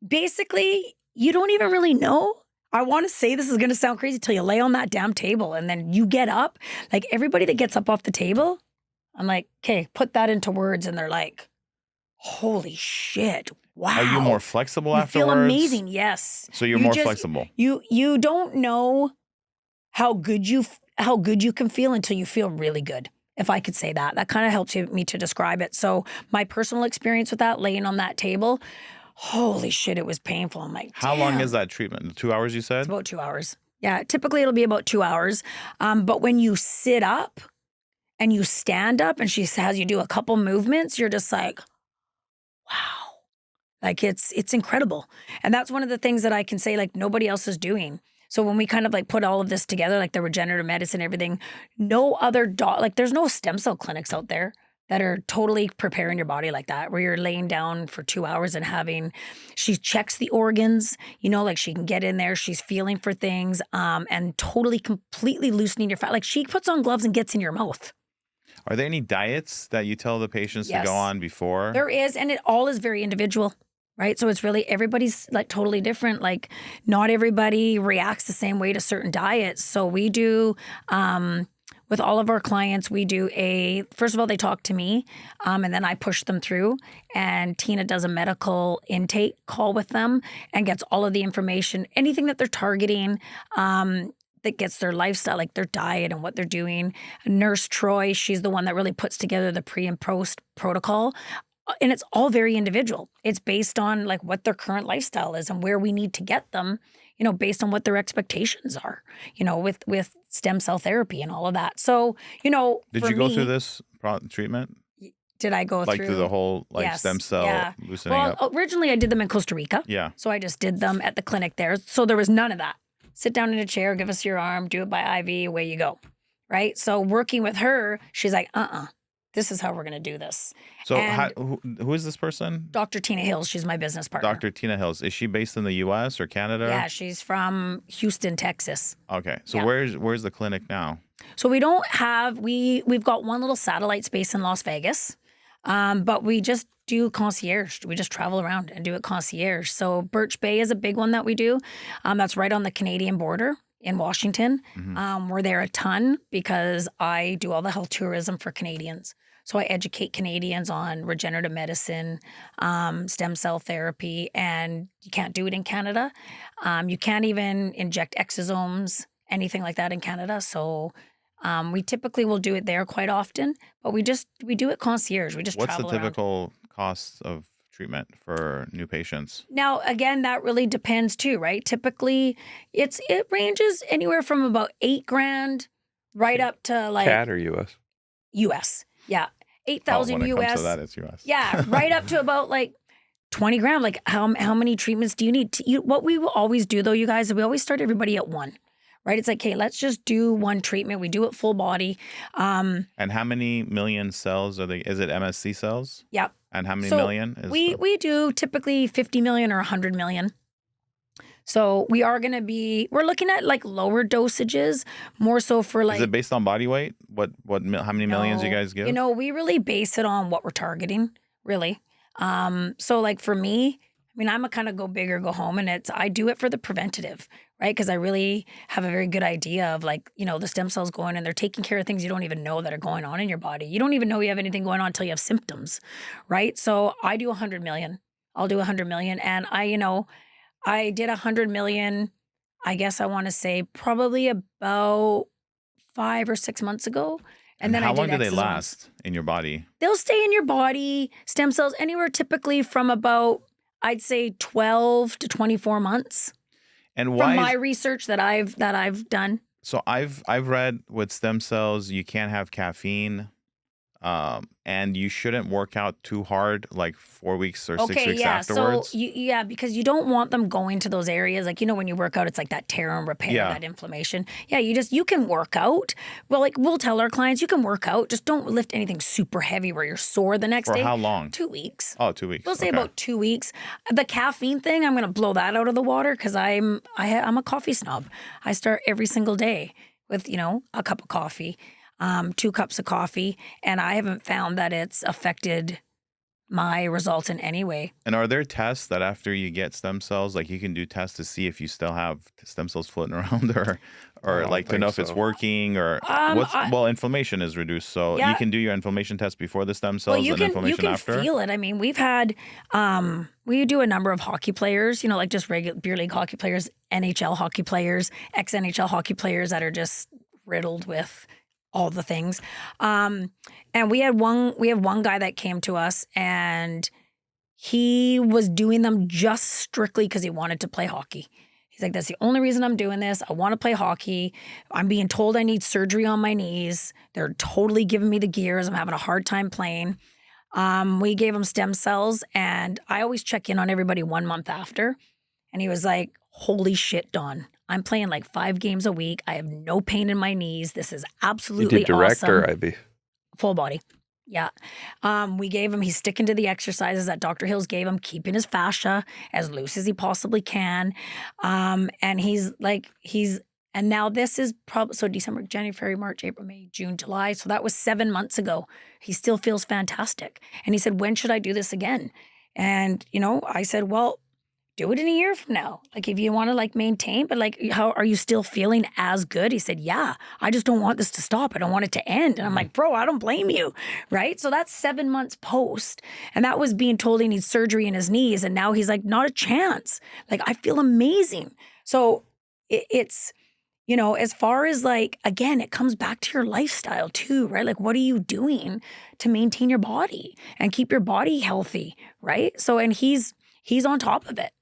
basically you don't even really know. I want to say this is going to sound crazy till you lay on that damn table and then you get up. Like everybody that gets up off the table, I'm like, okay, put that into words. And they're like, holy shit. Wow. Are you more flexible afterwards? Feel amazing. Yes. So you're more flexible. You don't know how good you can feel until you feel really good. If I could say that kind of helps me to describe it. So my personal experience with that, laying on that table, holy shit, it was painful. I'm like, how long is that treatment? 2 hours, you said? It's about 2 hours. Yeah, typically it'll be about 2 hours. But when you sit up and you stand up and she has you do a couple movements, you're just like, wow. Like it's incredible. And that's one of the things that I can say like nobody else is doing. So when we kind of like put all of this together, like the regenerative medicine, everything, no other like there's no stem cell clinics out there that are totally preparing your body like that, where you're laying down for 2 hours and she checks the organs, like she can get in there, she's feeling for things, and totally, completely loosening your fat. Like she puts on gloves and gets in your mouth. Are there any diets that you tell the patients to go on before? There is, and it all is very individual. Right. So it's really, everybody's like totally different. Like not everybody reacts the same way to certain diets. So we do, with all of our clients, we do first of all, they talk to me, and then I push them through, and Tina does a medical intake call with them and gets all of the information, anything that they're targeting, that gets their lifestyle, like their diet and what they're doing. Nurse Troy, she's the one that really puts together the pre and post protocol. And it's all very individual. It's based on like what their current lifestyle is and where we need to get them, based on what their expectations are, with stem cell therapy and all of that. So, did you go through this treatment? Did I go through the whole stem cell loosening up? Well, originally I did them in Costa Rica. Yeah. So I just did them at the clinic there. So there was none of that. Sit down in a chair, give us your arm, do it by IV, away you go. Right. So working with her, she's like, this is how we're going to do this. So who is this person? Dr. Tina Hills. She's my business partner. Dr. Tina Hills. Is she based in the U.S. or Canada? Yeah, she's from Houston, Texas. Okay. So where's the clinic now? So we don't have, we've got one little satellite space in Las Vegas, but we just do concierge. We just travel around and do it concierge. So Birch Bay is a big one that we do. That's right on the Canadian border in Washington. Mm-hmm. We're there a ton because I do all the health tourism for Canadians. So I educate Canadians on regenerative medicine, stem cell therapy, and you can't do it in Canada. You can't even inject exosomes, anything like that in Canada. So We typically will do it there quite often, but we do it concierge. We just What's the travel around. typical cost of treatment for new patients? Now, again, that really depends too, right? Typically, it ranges anywhere from about $8,000 right up to like CAD or US? US. Yeah. Oh, 8,000 when it comes to US. that, it's US. Yeah, right up to about like 20 grand. Like how many treatments do you need? What we will always do though, you guys, is we always start everybody at one, right? It's like, hey, let's just do one treatment. We do it full body. And how many million cells are they? Is it MSC cells? Yep. And how many So million? we do typically 50 million or 100 million. So we're looking at like lower dosages, more so for like. Is it based on body weight? How many millions you guys give? We really base it on what we're targeting, really. So like for me, I mean, I'm a kind of go big or go home, and I do it for the preventative, right? Because I really have a very good idea of like, the stem cells going and they're taking care of things you don't even know that are going on in your body. You don't even know you have anything going on until you have symptoms, right? So I do 100 million. I'll do 100 million. And I did 100 million, I guess I want to say probably about 5 or 6 months ago. And then how I did long do they exosomes. last in your body? They'll stay in your body, stem cells, anywhere typically from about, I'd say 12 to 24 months. And why? From my research that I've done. So I've read with stem cells you can't have caffeine, and you shouldn't work out too hard, like 4 weeks or 6 weeks afterwards. So because you don't want them going to those areas. Like, when you work out, it's like that tear and repair, that inflammation. Yeah, you can work out. Well, like we'll tell our clients, you can work out. Just don't lift anything super heavy where you're sore the next day. For how long? 2 weeks. Oh, 2 weeks. We'll say about 2 weeks. The caffeine thing, I'm going to blow that out of the water because I'm a coffee snob. I start every single day with, a cup of coffee. 2 cups of coffee, and I haven't found that it's affected my results in any way. And are there tests that after you get stem cells, like you can do tests to see if you still have stem cells floating around, or like to know if it's working, or inflammation is reduced, so you can do your inflammation test before the stem cells and inflammation after. You can feel it. I mean, we've had we do a number of hockey players, like just regular beer league hockey players, NHL hockey players, ex-NHL hockey players that are just riddled with all the things. And we have one guy that came to us and he was doing them just strictly because he wanted to play hockey. He's like, that's the only reason I'm doing this. I want to play hockey. I'm being told I need surgery on my knees. They're totally giving me the gears. I'm having a hard time playing. We gave him stem cells, and I always check in on everybody 1 month after. And he was like, holy shit, Dawne. I'm playing like 5 games a week. I have no pain in my knees. This is absolutely you do direct awesome. or IV? Full body. Yeah. We gave him, he's sticking to the exercises that Dr. Hills gave him, keeping his fascia as loose as he possibly can. And and now this is probably, so December, January, February, March, April, May, June, July. So that was 7 months ago. He still feels fantastic. And he said, when should I do this again? And, I said, well, do it in a year from now. Like if you want to like maintain, but like how are you still feeling as good? He said, yeah, I just don't want this to stop. I don't want it to end. And I'm like, bro, I don't blame you. Right. So that's 7 months post. And that was being told he needs surgery in his knees. And now he's like, not a chance. Like I feel amazing. So it's, as far as like, again, it comes back to your lifestyle too, right? Like what are you doing to maintain your body and keep your body healthy? Right. So, and he's on top of it.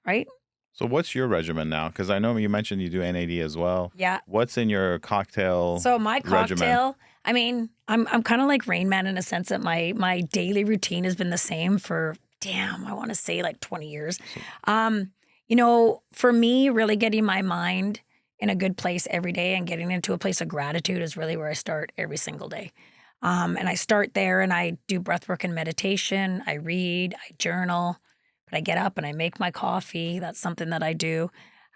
Right. So what's your regimen now? Because I know you mentioned you do NAD as well. Yeah. What's in your cocktail? So my cocktail, regimen? I mean, I'm kind of like Rain Man in a sense that my daily routine has been the same for, I want to say like 20 years. For me, really getting my mind in a good place every day and getting into a place of gratitude is really where I start every single day. And I start there and I do breathwork and meditation. I read, I journal. But I get up and I make my coffee. That's something that I do.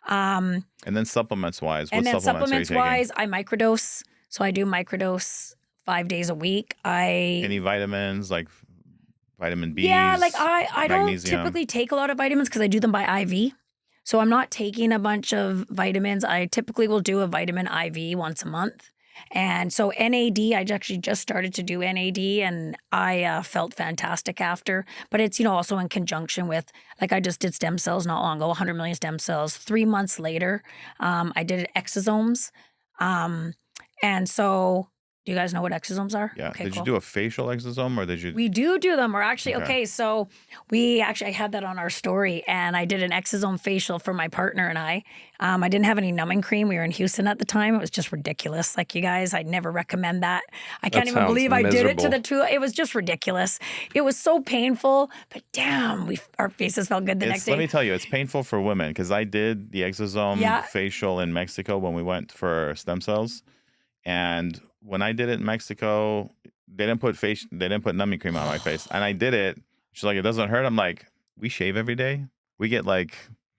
And then supplements wise, what supplements are you taking? I microdose. So I do microdose 5 days a week. Any vitamins like vitamin B? Yeah, like I don't typically take a lot of vitamins because I do them by IV. So I'm not taking a bunch of vitamins. I typically will do a vitamin IV once a month. And so NAD, I actually just started to do NAD and I felt fantastic after. But it's, also in conjunction with, like I just did stem cells not long ago, 100 million stem cells. 3 months later, I did Exosomes. And so, do you guys know what exosomes are? Yeah. Okay, Did cool. you do a facial exosome or did you? We do them. We're actually, okay, so I had that on our story, and I did an exosome facial for my partner and I. I didn't have any numbing cream. We were in Houston at the time. It was just ridiculous. Like, you guys, I'd never recommend that. I can't even believe I did it to the two. It was just ridiculous. It was so painful, but damn, our faces felt good the next day. Let me tell you, it's painful for women because I did the exosome facial in Mexico when we went for stem cells. And when I did it in Mexico, they didn't put numbing cream on my face. And I did it. She's like, it doesn't hurt. I'm like, we shave every day. We get like,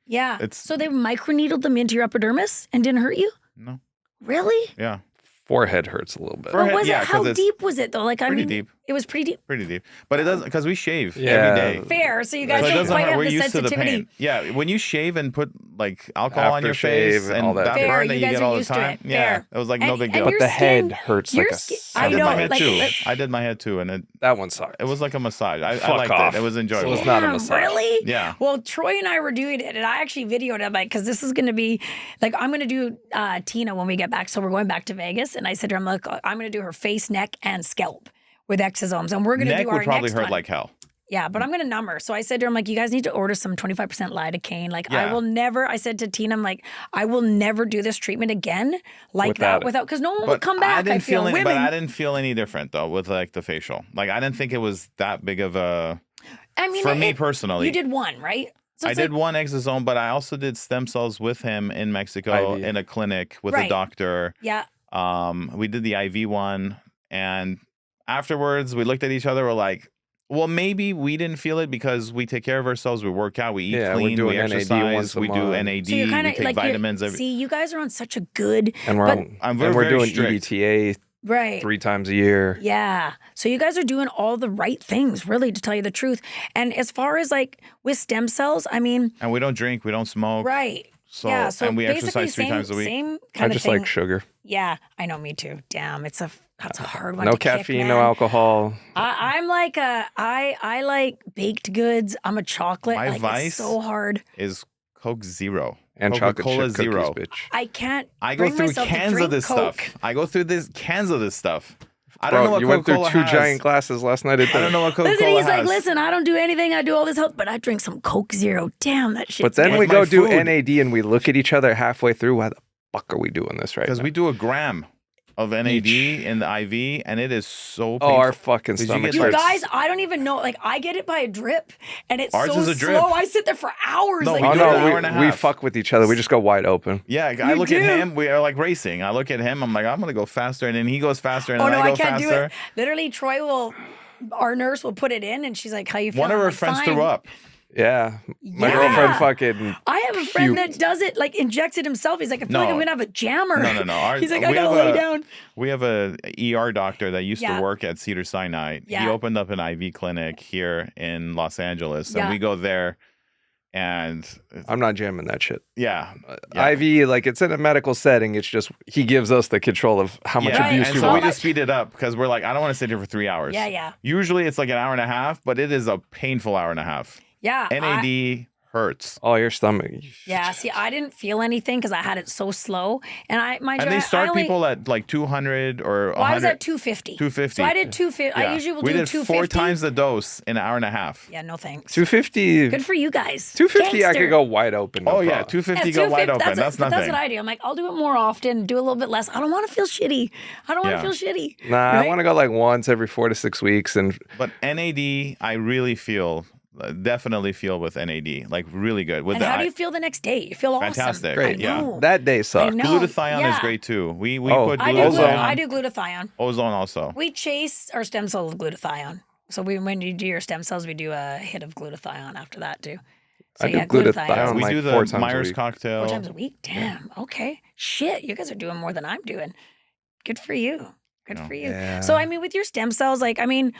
so they microneedled them into your epidermis and didn't hurt you? No. Really? Yeah. Forehead hurts a little bit. But was it? How deep was it though? Like, I mean, deep. It was pretty deep. Pretty deep, but it doesn't because we shave every day. Fair. So you guys don't quite have the sensitivity. Yeah, when you shave and put like alcohol on your face and all that burn that you get all the time. Yeah, it was like no big deal. But the head hurts like a. I know. I did my head too, and that one sucked. It was like a massage. I liked it. It was enjoyable. It was not a massage. Really? Yeah. Well, Troy and I were doing it, and I actually videoed it because this is going to be like I'm going to do Tina when we get back. So we're going back to Vegas, and I said to her, I'm like, I'm going to do her face, neck, and scalp with exosomes, and we're going to do our next one. Neck would probably hurt like hell. Yeah, but I'm going to numb her. So I said to her, I'm like, you guys need to order some 25% lidocaine. Like, I will never, I said to Tina, I'm like, I will never do this treatment again like that without, because no one would come back. But I didn't feel any different though with like the facial. Like, I didn't think it was that big of a, for me personally. You did one, right? So I did one exosome, but I also did stem cells with him in Mexico in a clinic with a doctor. Yeah. We did the IV one, and afterwards we looked at each other. We're like, well, maybe we didn't feel it because we take care of ourselves. We work out, we eat clean, we exercise, we do NAD, so we take vitamins. See, you guys are on such a good. And we're doing EDTA 3 times a year. Yeah. So you guys are doing all the right things, really, to tell you the truth. And as far as like with stem cells, I mean. And we don't drink, we don't smoke. Right. So, so and we exercise 3 times a week. Same I kind just of thing. like sugar. Yeah, I know, me too. Damn, that's a hard one. No to caffeine, kick, no alcohol. I'm like I like baked goods. I'm a chocolate. My vice it's so hard. Is Coke Zero and Coca-Cola chocolate Zero. Cookies, bitch. I can't. I go through cans of this stuff. I go through cans of this stuff. I Bro, don't know what you Coca-Cola went through 2 has. giant glasses last night. I don't know what Coca-Cola listen, he's has. like, listen, I don't do anything. I do all this health, but I drink some Coke Zero. Damn, that shit. But then we go do NAD and we look at each other halfway through. Why the fuck are we doing this right now? Because we do a gram of NAD in the IV, and it is so painful. Oh, our fucking stomachs. You guys, I don't even know. Like, I get it by a drip, and it's Ours so is a drip. slow. I sit there for hours. No, like, we do an hour and a half. We fuck with each other. We just go wide open. Yeah, I look at him. We are like racing. I look at him. I'm like, I'm gonna go faster, and then he goes faster, and then I go faster. Do it. Literally, our nurse will put it in, and she's like, "How you feeling?" One of her friends threw up. Yeah. My girlfriend fucking I have a friend that does it, like injects it himself. He's like, I feel like I'm gonna have a jammer. No. He's like, I gotta lay down. We have a ER doctor that used to work at Cedars-Sinai. Yeah. He opened up an IV clinic here in Los Angeles, and we go there. And I'm not jamming that shit. Yeah. IV, like it's in a medical setting. It's just he gives us the control of how much abuse and you so want. we just speed it up because we're like, I don't want to sit here for 3 hours. Yeah. Usually it's like an hour and a half, but it is a painful hour and a half. Yeah. NAD hurts. Oh, your stomach. Yeah. See, I didn't feel anything because I had it so slow, and they start people at like 200 or 100. I was at 250. 250. So I did 250. I usually will do 250. We did 4 times the dose in an hour and a half. Yeah, no thanks. 250. Good for you guys. 250, I could go wide open. No yeah, 250 go wide open. That's nothing. That's what I do. I'm like, I'll do it more often, do a little bit less. I don't want to feel shitty. Nah, I want to go like once every 4 to 6 weeks. But NAD, I really feel. Definitely feel with NAD, like really good. And how do you feel the next day? You feel awesome. Fantastic. Great. Yeah. That day sucked. Glutathione is great too. We put glutathione. I do glutathione. Ozone also. We chase our stem cells with glutathione. So when you do your stem cells, we do a hit of glutathione after that too. So I do glutathione. We like do the Myers cocktail. 4 times a week? Damn. Okay. Shit. You guys are doing more than I'm doing. Good for you. Good for you. Yeah. So, I mean, with your stem cells, like, I mean,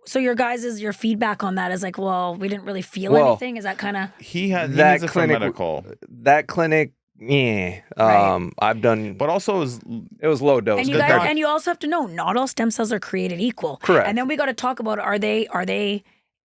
so your feedback on that is like, well, we didn't really feel anything. Is that kind of he needs it for medical. That clinic, I've done, but also it was low dose. And you also have to know, not all stem cells are created equal. Correct. And then we got to talk about are they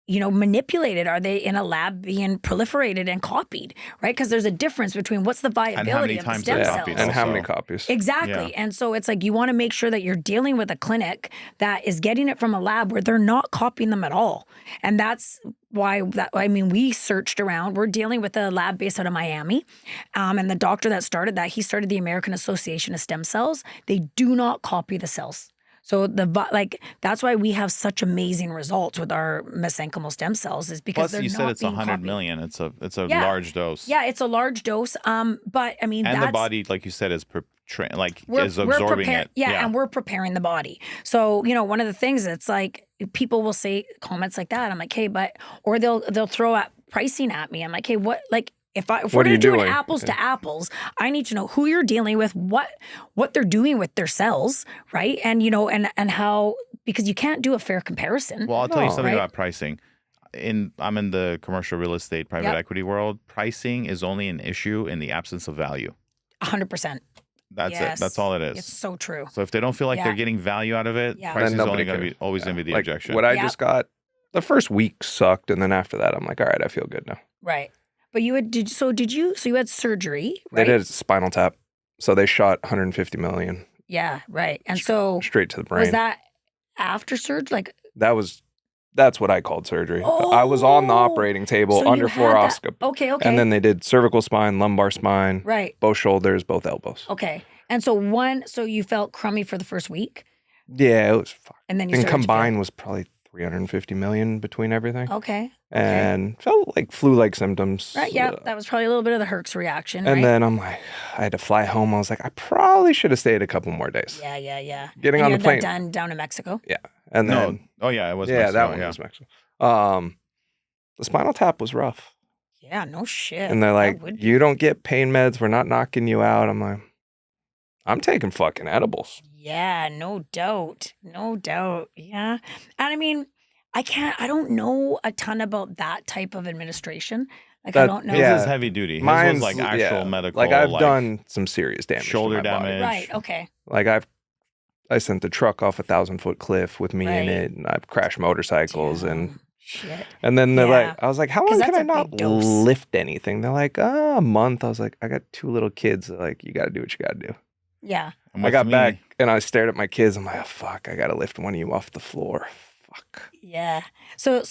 manipulated? Are they in a lab being proliferated and copied, right? Because there's a difference between what's the viability of the stem cells. And how many copies. Exactly. Yeah. And so it's like you want to make sure that you're dealing with a clinic that is getting it from a lab where they're not copying them at all. And that's why, we searched around. We're dealing with a lab based out of Miami. And the doctor that started that, he started the American Association of Stem Cells. They do not copy the cells. So that's why we have such amazing results with our mesenchymal stem cells, is because plus you said it's 100 million. It's a large dose. Yeah, it's a large dose. But I mean, and the body, like you said, is absorbing it. Yeah, and we're preparing the body. So one of the things that's like people will say comments like that. I'm like, hey, or they'll throw out pricing at me. I'm like, hey, what like. If we're going to do apples to apples, I need to know who you're dealing with, what they're doing with their cells, right? And and how, because you can't do a fair comparison. Well, I'll tell you something about pricing. I'm in the commercial real estate private equity world. Pricing is only an issue in the absence of value. 100%. That's it. That's all it is. It's so true. So if they don't feel like they're getting value out of it, price is only going to be always going to be the objection. What I just got, the first week sucked, and then after that, I'm like, all right, I feel good now. Right. But you had you had surgery, right? They did a spinal tap. So they shot 150 million. Yeah, right. And so straight to the brain. Was that after surgery? That's what I called surgery. Oh, I was on the operating table under fluoroscopy. Okay. And then they did cervical spine, lumbar spine, right. Both shoulders, both elbows. Okay. And so you felt crummy for the first week? Yeah, it was fine. And then combined was probably 350 million between everything. Okay. And felt like flu-like symptoms. Right, yeah. That was probably a little bit of the Herx reaction, and then I'm like, I had to fly home. I was like, I probably should have stayed a couple more days. Yeah. Getting on the plane. That down to Mexico? Yeah. And then... Oh, yeah, it was Mexico. Mexico. That one was Mexico. The spinal tap was rough. Yeah, no shit. And they're like, you don't get pain meds. We're not knocking you out. I'm like, I'm taking fucking edibles. Yeah, no doubt. Yeah. And I mean... I don't know a ton about that type of administration. I don't know. His is heavy duty. His was like actual medical. Like I've done some serious damage. Shoulder to my damage. Body. Right, okay. Like I sent the truck off 1,000-foot cliff with me in it, and I've crashed motorcycles and shit. And then they're like, I was like, how long can I not lift anything? They're like, a month. I was like, I got 2 little kids. They're like, you got to do what you got to do. Yeah. I got back and I stared at my kids. I'm like, oh, fuck, I got to lift one of you off the floor. Fuck. Yeah. So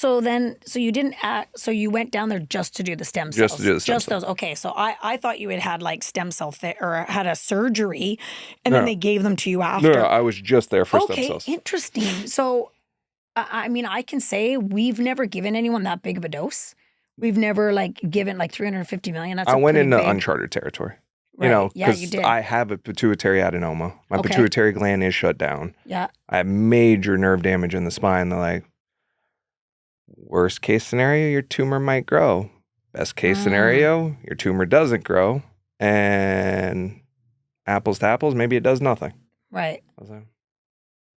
you didn't so you went down there just to do the stem cells. Just to do the stem cells. Those. Okay. So I thought you had like stem cell or had a surgery and then they gave them to you after. No, I was just there for stem cells. Okay, interesting. So I mean, I can say we've never given anyone that big of a dose. We've never given 350 million. That's I went into uncharted territory. Right. You know, because I have a pituitary adenoma. My pituitary gland is shut down. Yeah. I have major nerve damage in the spine. They're like, worst case scenario, your tumor might grow. Best case scenario, your tumor doesn't grow. And apples to apples, maybe it does nothing. Right. I was like,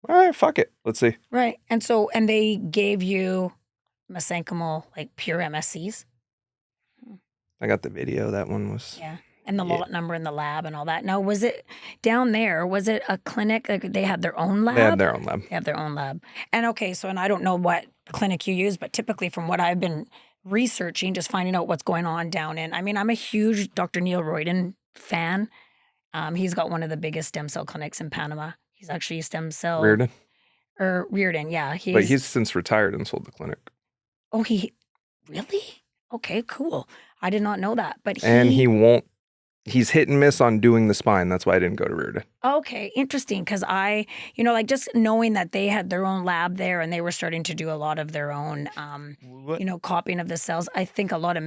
all right, fuck it. Let's see. Right. And they gave you mesenchymal, pure MSCs. I got the video. That one was... Yeah. And the lot number in the lab and all that. Now, was it down there? Was it a clinic? They had their own lab? They had their own lab. They have their own lab. And and I don't know what clinic you use, but typically from what I've been researching, just finding out what's going on down in, I'm a huge Dr. Neil Royden fan. He's got one of the biggest stem cell clinics in Panama. He's actually a stem cell. Reardon, yeah. But he's since retired and sold the clinic. Oh, he really? Okay, cool. I did not know that. But he won't. He's hit and miss on doing the spine. That's why I didn't go to Reardon. Okay, interesting. Because just knowing that they had their own lab there and they were starting to do a lot of their own, copying of the cells. I think a lot of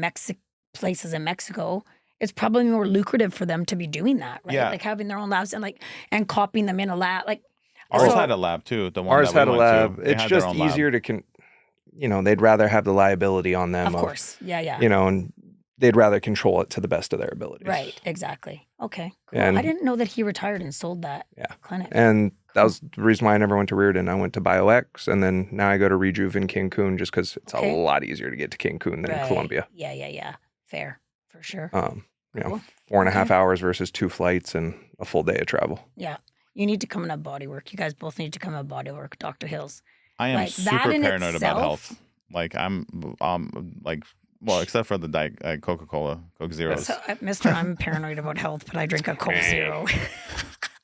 places in Mexico, it's probably more lucrative for them to be doing that, right? Yeah. Like having their own labs and copying them in a lab. Ours had a lab too. The one ours that we had a lab. It's just easier to, they'd rather have the liability on them. Of course, yeah. And they'd rather control it to the best of their abilities. Right, exactly. Okay, cool. And I didn't know that he retired and sold that clinic. And that was the reason why I never went to Reardon. I went to Biohacking, and then now I go to Rejuve in Cancun just because it's a lot easier to get to Cancun than in Colombia. Yeah. Fair, for sure. Cool. 4.5 hours versus 2 flights and a full day of travel. Yeah. You need to come and have Bodywork. You guys both need to come and have Bodywork, Dr. Hills. I am super paranoid about health. Like I'm like, well, except for the Diet Coca-Cola, Coke Zeros. So, Mister, I'm paranoid about health, but I drink a Coke Zero.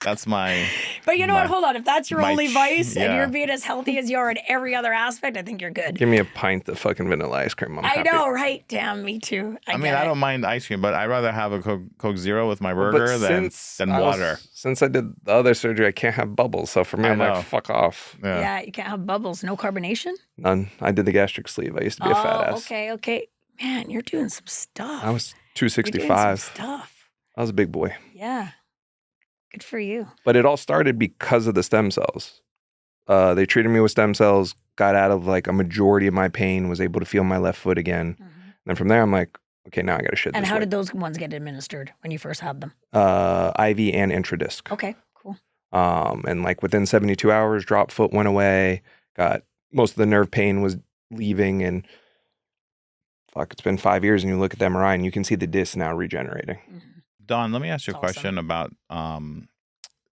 That's my. But you know what? Hold on. If that's your only vice and yeah. you're being as healthy as you are in every other aspect, I think you're good. Give me a pint of fucking vanilla ice cream. I'm happy. I know, right? Damn, me too. I mean, I don't mind ice cream, but I'd rather have a Coke Zero with my burger than water. Since I did the other surgery, I can't have bubbles. So for me, I'm like, fuck off. Yeah, you can't have bubbles. No carbonation? None. I did the gastric sleeve. I used to be a fat ass. Okay. Man, you're doing some stuff. I was 265. You're doing some stuff. I was a big boy. Yeah. Good for you. But it all started because of the stem cells. They treated me with stem cells, got out of like a majority of my pain, was able to feel my left foot again. Mm-hmm. And from there, I'm like, okay, now I got to shit And this how way. did those ones get administered when you first had them? IV and intradisc. Okay, cool. And like within 72 hours, drop foot went away. Got most of the nerve pain was leaving, and fuck, it's been 5 years, and you look at the MRI and you can see the disc now regenerating. Mm-hmm. Dawne, let me ask you a question about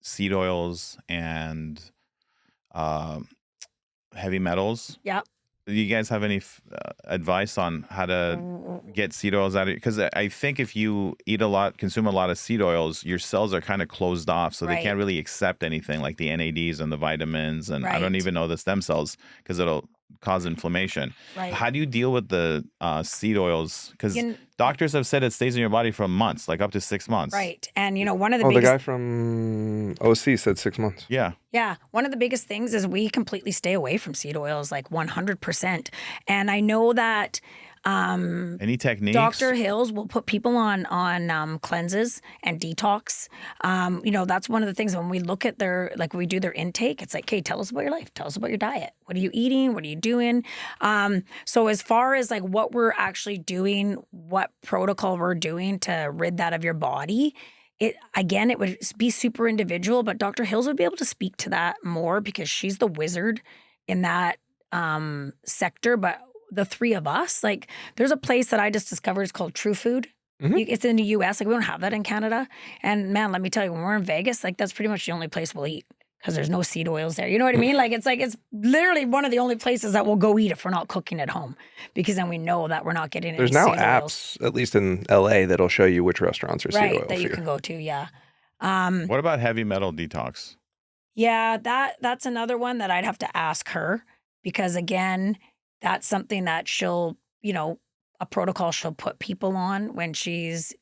seed oils and heavy metals. Yeah. Do you guys have any advice on how to get seed oils out of it? Because I think if you consume a lot of seed oils, your cells are kind of closed off, so they can't really accept anything like the NADs and the vitamins, and I don't even know the stem cells because it'll cause inflammation. Right. How do you deal with the seed oils? Because doctors have said it stays in your body for months, like up to 6 months. Right. And one of the biggest... the guy from OC said 6 months. Yeah. Yeah. One of the biggest things is we completely stay away from seed oils, like 100%. And I know that any techniques? Dr. Hills will put people on cleanses and detox. That's one of the things when we look at we do their intake, it's like, okay, tell us about your life. Tell us about your diet. What are you eating? What are you doing? So as far as like what we're actually doing, what protocol we're doing to rid that of your body, it would be super individual, but Dr. Hills would be able to speak to that more because she's the wizard in that sector. But the three of us, like there's a place that I just discovered. It's called True Food. Mm-hmm. It's in the US. Like we don't have that in Canada. And man, let me tell you, when we're in Vegas, like that's pretty much the only place we'll eat because there's no seed oils there. You know what I mean? It's literally one of the only places that we'll go eat if we're not cooking at home, because then we know that we're not getting there's any now seed apps, oils. At least in LA, that'll show you which restaurants are seed oil that you can go to. Yeah. What about heavy metal detox? Yeah, that's another one that I'd have to ask her, because again, that's something that she'll, a protocol she'll put people on when she's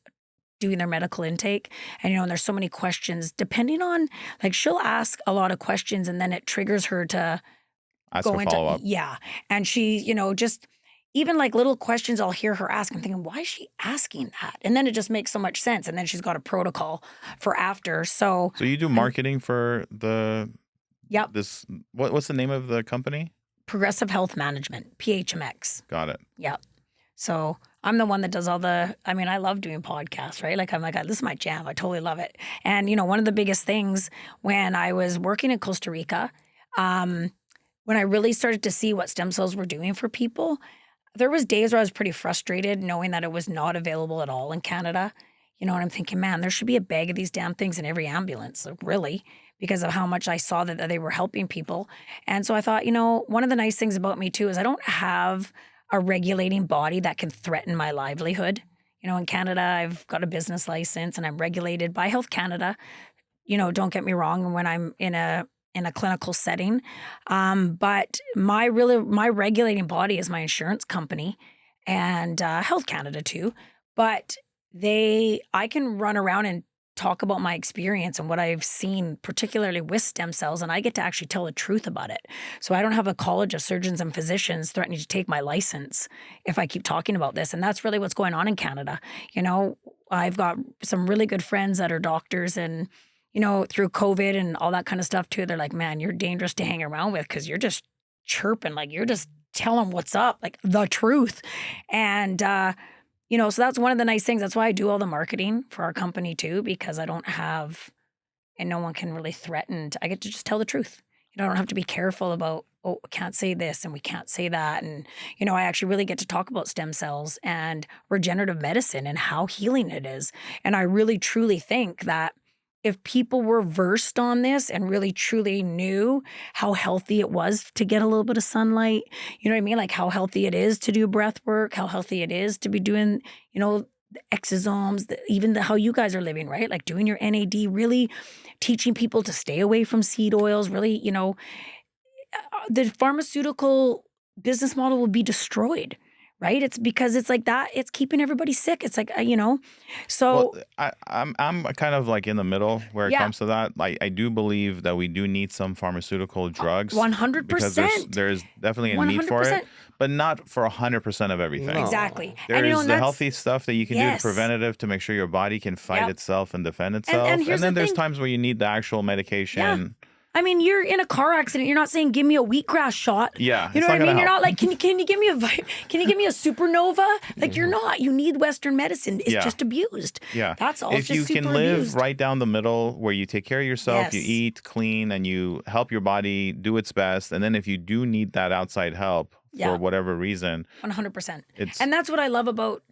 doing their medical intake. And, and there's so many questions depending on, like she'll ask a lot of questions and then it triggers her to go into follow-up. Yeah. And she, just even like little questions I'll hear her ask. I'm thinking, why is she asking that? And then it just makes so much sense. And then she's got a protocol for after. So you do marketing for the, yep. What's the name of the company? Progressive Health Management, PHMX. Got it. Yep. So I'm the one that does I love doing podcasts, right? Like I'm like, this is my jam. I totally love it. And, one of the biggest things when I was working in Costa Rica, when I really started to see what stem cells were doing for people, there was days where I was pretty frustrated knowing that it was not available at all in Canada. And I'm thinking, man, there should be a bag of these damn things in every ambulance, like, really, because of how much I saw that they were helping people. And so I thought, one of the nice things about me too is I don't have a regulating body that can threaten my livelihood. In Canada, I've got a business license and I'm regulated by Health Canada. Don't get me wrong, when I'm in a clinical setting. But my regulating body is my insurance company and Health Canada too. But I can run around and talk about my experience and what I've seen, particularly with stem cells, and I get to actually tell the truth about it. So I don't have a college of surgeons and physicians threatening to take my license if I keep talking about this. And that's really what's going on in Canada. I've got some really good friends that are doctors, and through COVID and all that kind of stuff too, they're like, man, you're dangerous to hang around with because you're just chirping, like you're just telling what's up, like the truth. And so that's one of the nice things. That's why I do all the marketing for our company too, because I don't have, and no one can really threaten. I get to just tell the truth. I don't have to be careful about, we can't say this and we can't say that. And, I actually really get to talk about stem cells and regenerative medicine and how healing it is. And I really, truly think that if people were versed on this and really truly knew how healthy it was to get a little bit of sunlight, you know what I mean? Like how healthy it is to do breath work, how healthy it is to be doing, you know, the exosomes, how you guys are living, right? Like doing your NAD, really teaching people to stay away from seed oils, really, you know, the pharmaceutical business model will be destroyed. Right? It's because it's like that. It's keeping everybody sick. It's like, you know, so. Well, I'm kind of like in the middle where it comes to that. Like, I do believe that we do need some pharmaceutical drugs. 100%. Because there's definitely a 100%. Need for it, but not for 100% of everything. No. Exactly. There's the healthy stuff that you can do, the preventative, to make sure your body can fight itself and defend itself. And then there's times where you need the actual medication. Yeah. I mean, you're in a car accident. You're not saying, give me a wheatgrass shot. Yeah. You know what I mean? You're not like, can you give me a supernova? Like, you're not. You need Western medicine. It's just abused. Yeah. That's all. If you can live right down the middle where you take care of yourself, you eat clean, and you help your body do its best. And then if you do need that outside help for whatever reason. 100%. And that's what I love about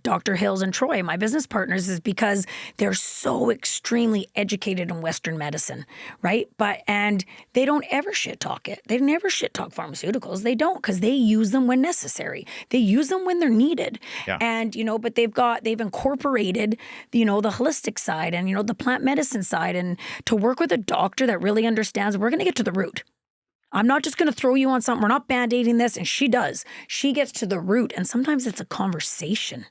Dr. Hills and Troy, my business partners, is because they're so extremely educated in Western medicine, right? And they don't ever shit talk it. They never shit talk pharmaceuticals. They don't, because they use them when necessary. They use them when they're needed. Yeah. And, you know, but they've incorporated, you know, the holistic side and, you know, the plant medicine side, and to work with a doctor that really understands, we're going to get to the root. I'm not just going to throw you on something. We're not band-aiding this. And she does. She gets to the root. And sometimes it's a conversation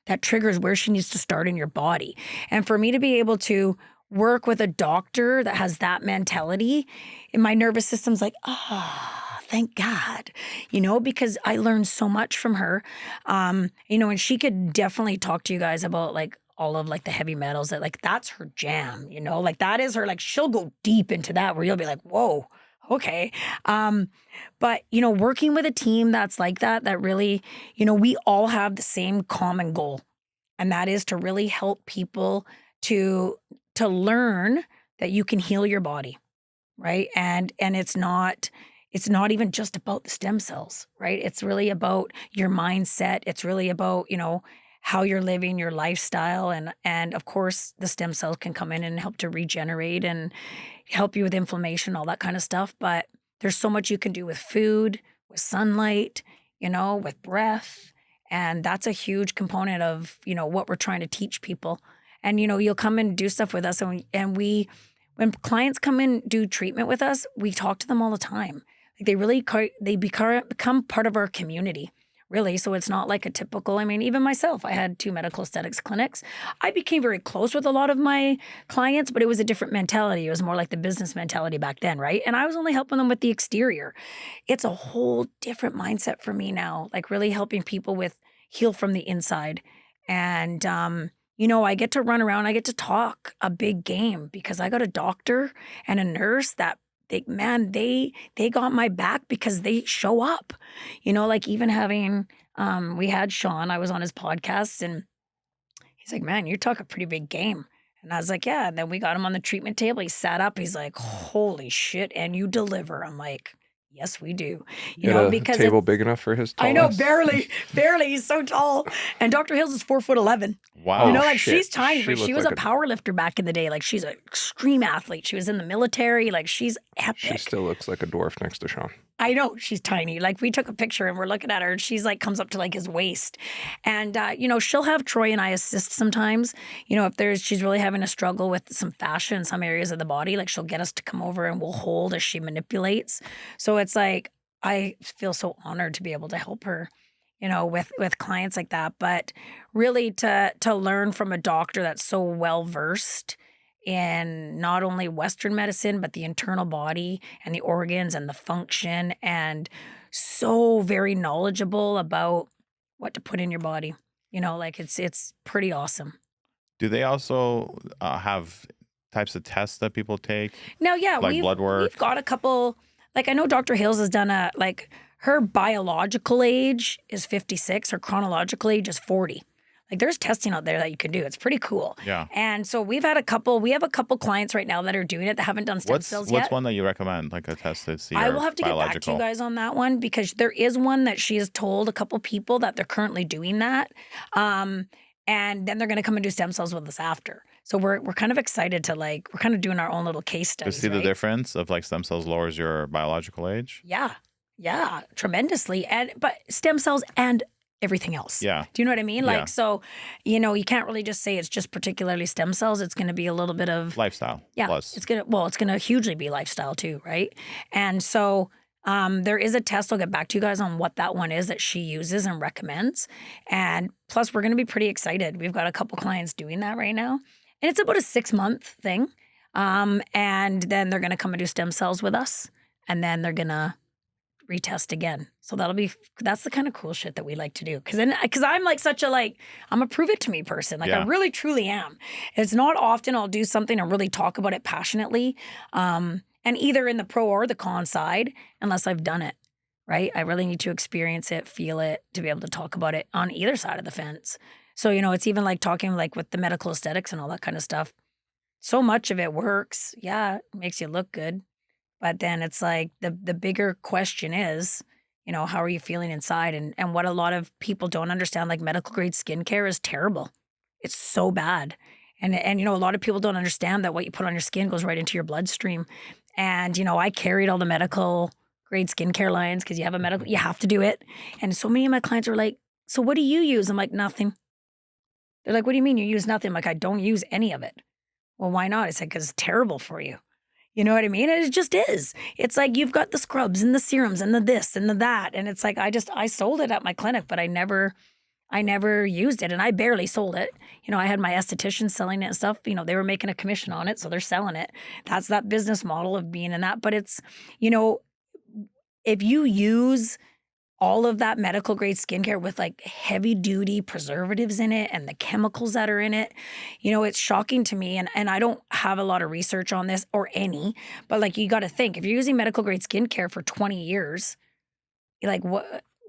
that triggers where she needs to start in your body. And for me to be able to work with a doctor that has that mentality, and my nervous system's like, thank God, you know, because I learned so much from her. You know, and she could definitely talk to you guys about like all of like the heavy metals, that like that's her jam, you know, like that is her, like she'll go deep into that where you'll be like, whoa. Okay. But, you know, working with a team that's like that really, you know, we all have the same common goal. And that is to really help people to learn that you can heal your body. Right. And it's not even just about the stem cells, right? It's really about your mindset. It's really about, you know, how you're living your lifestyle. And of course, the stem cells can come in and help to regenerate and help you with inflammation, all that kind of stuff. But there's so much you can do with food, with sunlight, you know, with breath. And that's a huge component of, you know, what we're trying to teach people. And, you know, you'll come and do stuff with us. And when clients come in, do treatment with us, we talk to them all the time. Like they become part of our community. Really. So it's not like a typical, I mean, even myself, I had 2 medical aesthetics clinics. I became very close with a lot of my clients, but it was a different mentality. It was more like the business mentality back then, right? And I was only helping them with the exterior. It's a whole different mindset for me now, like really helping people with heal from the inside. And, you know, I get to run around, I get to talk a big game because I got a doctor and a nurse that they got my back because they show up, you know, like even having, we had Sean, I was on his podcast and he's like, man, you talk a pretty big game. And I was like, yeah. And then we got him on the treatment table. He sat up. He's like, holy shit. And you deliver. I'm like, yes, we do. You know, because a table big enough for his tallness. I know, barely. He's so tall. And Dr. Hills is 4'11". Wow. You know, like she's tiny, but she was a power lifter back in the day. Like she's an extreme athlete. She was in the military. Like she's epic. She still looks like a dwarf next to Sean. I know, she's tiny. Like we took a picture and we're looking at her and she's like comes up to like his waist. And you know, she'll have Troy and I assist sometimes. You know, if she's really having a struggle with some fascia in some areas of the body, like she'll get us to come over and we'll hold as she manipulates. So it's like I feel so honored to be able to help her, you know, with clients like that. But really to learn from a doctor that's so well versed in not only Western medicine, but the internal body and the organs and the function, and so very knowledgeable about what to put in your body. You know, like it's pretty awesome. Do they also have types of tests that people take? No, yeah. Like blood work? We've got a couple, like I know Dr. Hills has done her biological age is 56, her chronological age is 40. Like there's testing out there that you can do. It's pretty cool. Yeah. And so we have a couple clients right now that are doing it that haven't done stem cells yet. What's one that you recommend, like a test to see? I will have to get back to you guys on that one because there is one that she has told a couple people that they're currently doing that. And then they're going to come and do stem cells with us after. So we're kind of excited to we're kind of doing our own little case studies. To see the difference of like stem cells lowers your biological age. Yeah, tremendously. But stem cells and everything else. Yeah. Do you know what I mean? Like, so, you can't really just say it's just particularly stem cells. It's going to be a little bit of lifestyle. Yeah. Plus. It's going to hugely be lifestyle too. Right. And so, there is a test. I'll get back to you guys on what that one is that she uses and recommends. And plus we're going to be pretty excited. We've got a couple clients doing that right now. And it's about a 6-month thing. And then they're going to come and do stem cells with us. And then they're going to retest again. So that's the kind of cool shit that we like to do. Cause I'm like such a I'm a prove it to me person. I really truly am. It's not often I'll do something and really talk about it passionately. And either in the pro or the con side, unless I've done it, right? I really need to experience it, feel it, to be able to talk about it on either side of the fence. So, it's even like talking with the medical aesthetics and all that kind of stuff. So much of it works. Yeah, it makes you look good. But then it's like the bigger question is, how are you feeling inside? And what a lot of people don't understand, like medical grade skincare is terrible. It's so bad. And a lot of people don't understand that what you put on your skin goes right into your bloodstream. And, I carried all the medical grade skincare lines because you have to do it. And so many of my clients are like, so what do you use? I'm like, nothing. They're like, what do you mean you use nothing? I'm like, I don't use any of it. Well, why not? I said, because it's terrible for you. You know what I mean? And it just is. It's like you've got the scrubs and the serums and the this and the that. And it's like I sold it at my clinic, but I never used it, and I barely sold it. I had my esthetician selling it and stuff. They were making a commission on it, so they're selling it. That's that business model of being in that. But it's, if you use all of that medical grade skincare with heavy duty preservatives in it and the chemicals that are in it, it's shocking to me. And I don't have a lot of research on this or any, but you got to think, if you're using medical grade skincare for 20 years,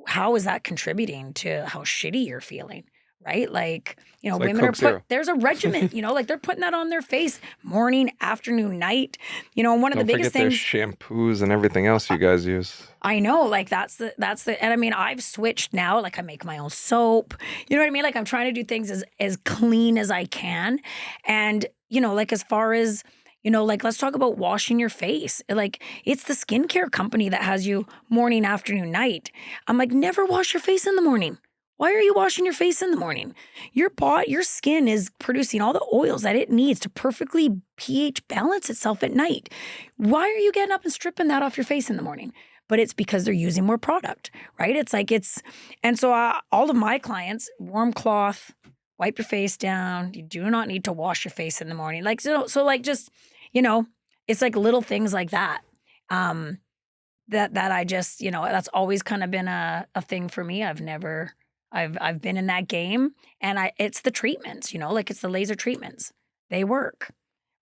how is that contributing to how shitty you're feeling? Right? Women are there's a regimen, they're putting that on their face morning, afternoon, night. One of the biggest things. There's shampoos and everything else you guys use. I know, that's the, and I mean, I've switched now, I make my own soap. You know what I mean? I'm trying to do things as clean as I can. And, as far as, let's talk about washing your face. It's the skincare company that has you morning, afternoon, night. I'm like, never wash your face in the morning. Why are you washing your face in the morning? Your skin is producing all the oils that it needs to perfectly pH balance itself at night. Why are you getting up and stripping that off your face in the morning? But it's because they're using more product, right? And so all of my clients, warm cloth, wipe your face down. You do not need to wash your face in the morning. It's little things like that. That I just, that's always kind of been a thing for me. I've been in that game, and it's the treatments, it's the laser treatments. They work,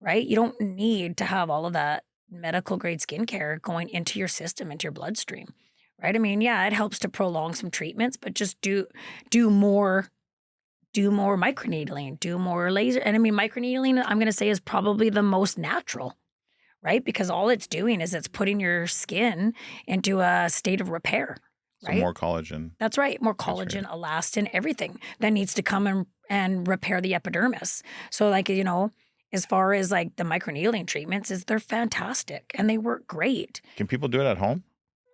right? You don't need to have all of that medical grade skincare going into your system, into your bloodstream, right? I mean, yeah, it helps to prolong some treatments, but just do more microneedling, do more laser. And I mean, microneedling, I'm going to say, is probably the most natural, right? Because all it's doing is it's putting your skin into a state of repair. So right? more collagen. That's right. More collagen, elastin, everything that needs to come and repair the epidermis. So as far as the microneedling treatments, they're fantastic and they work great. Can people do it at home?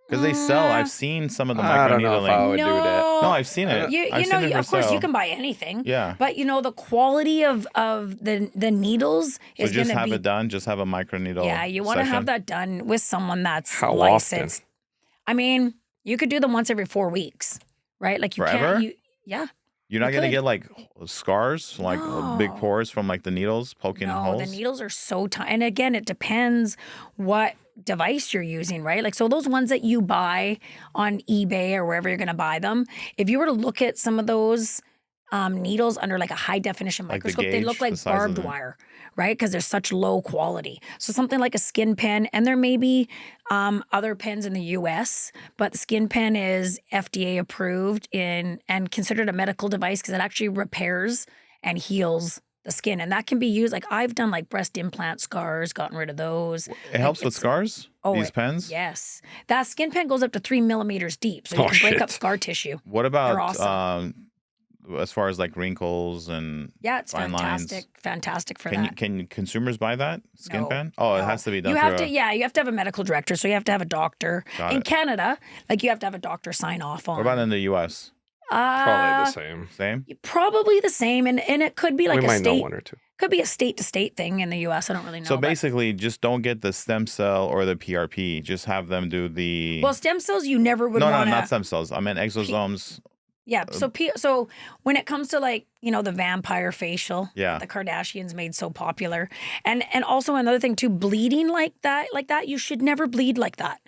Because they sell. I've seen some of the microneedling. I don't know if I would do that. No, I've seen it. I've seen it of course, you can buy anything. Yeah. But the quality of the needles is going to be. Just have it done. Just have a microneedle. Yeah, you want to have that done with someone that's How licensed. often? I mean, you could do them once every 4 weeks, right? You Forever? can't. Yeah. You're not going to get scars, big pores from the needles poking in holes? No, the needles are so tiny. And again, it depends what device you're using, right? So those ones that you buy on eBay or wherever you're going to buy them, if you were to look at some of those needles under a high definition microscope, they look like barbed wire, right? Because they're such low quality. So something like a skin pen, and there may be other pens in the US, but the skin pen is FDA approved and considered a medical device because it actually repairs and heals the skin. And that can be used, I've done breast implant scars, gotten rid of those. It helps with scars? These pens? Yes. That skin pen goes up to 3 millimeters deep, so you can break up scar tissue. What about awesome. as far as like wrinkles and Yeah, it's fine lines? fantastic for Can that. can consumers buy that skin No, pen? Oh, it no. has to be done You through have to, yeah, you have to have a medical director, so you have to have a doctor. Got In it. Canada, like you have to have a doctor sign off on. What about in the U.S.? Probably the same. Same? Probably the same, and it could be like We a might know state. one or two. Could be a state to state thing in the U.S. I don't really know. So but- basically, just don't get the stem cell or the PRP. Just have them do the. well, stem cells you never would no, want to. not stem cells. I meant exosomes. Yeah. So when it comes to like, you know, the vampire facial, Yeah. the Kardashians made so popular, and also another thing too, bleeding like that, you should never bleed like that.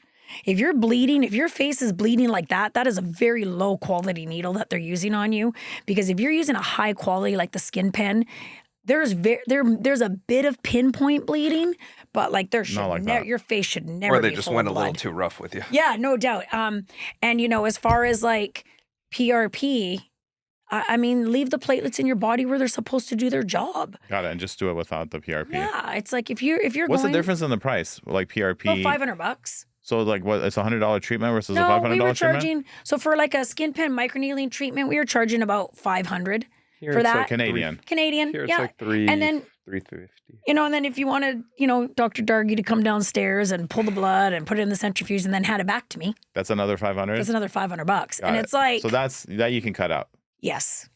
If you're bleeding, if your face is bleeding like that, that is a very low quality needle that they're using on you. Because if you're using a high quality like the skin pen, there's a bit of pinpoint bleeding, but like there should like that. your face should never. Or they be just full went of a little blood. too rough with you. Yeah, no doubt. And you know, as far as like PRP, I mean, leave the platelets in your body where they're supposed to do their job. Got it. And just do it without the PRP. Yeah, it's like if you're What's going, the difference in the price? Like PRP. about $500. So like what? It's $100 treatment versus a No, $500 we were treatment. charging. So for like a skin pen microneedling treatment, we were charging about $500 Here for it's that. like Canadian. Canadian. Here it's Yeah. like $350. And then, you know, and then if you wanted, you know, Dr. Dargy to come downstairs and pull the blood and put it in the centrifuge and then hand it back to me, That's another 500. that's another $500. Got And it. it's like, So that you can cut out. yes.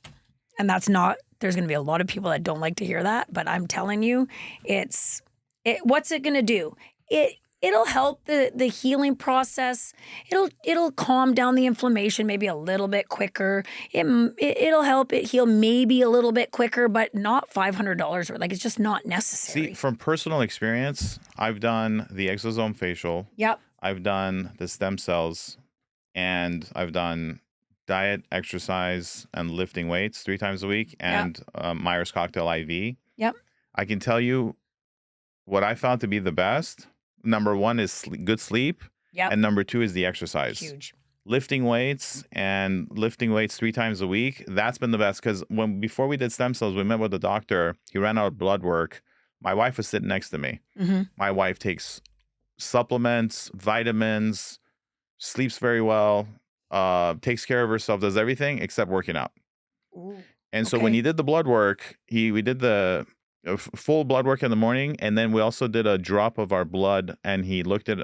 And that's not, there's going to be a lot of people that don't like to hear that, but I'm telling you, what's it going to do? It'll help the healing process. It'll calm down the inflammation maybe a little bit quicker. It'll help it heal maybe a little bit quicker, but not $500. Like it's just not necessary. See, from personal experience, I've done the exosome facial. Yep. I've done the stem cells, and I've done diet, exercise, and lifting weights 3 times a week, and Myers Cocktail IV. Yep. I can tell you what I found to be the best. Number 1 is good sleep, Yep. and number 2 is the exercise. Huge. Lifting weights 3 times a week. That's been the best because before we did stem cells, we met with the doctor. He ran out blood work. My wife was sitting next to me. Mm-hmm. My wife takes supplements, vitamins, sleeps very well, takes care of herself, does everything except working out. Ooh. And so when Okay. he did the blood work, we did the full blood work in the morning, and then we also did a drop of our blood, and he looked at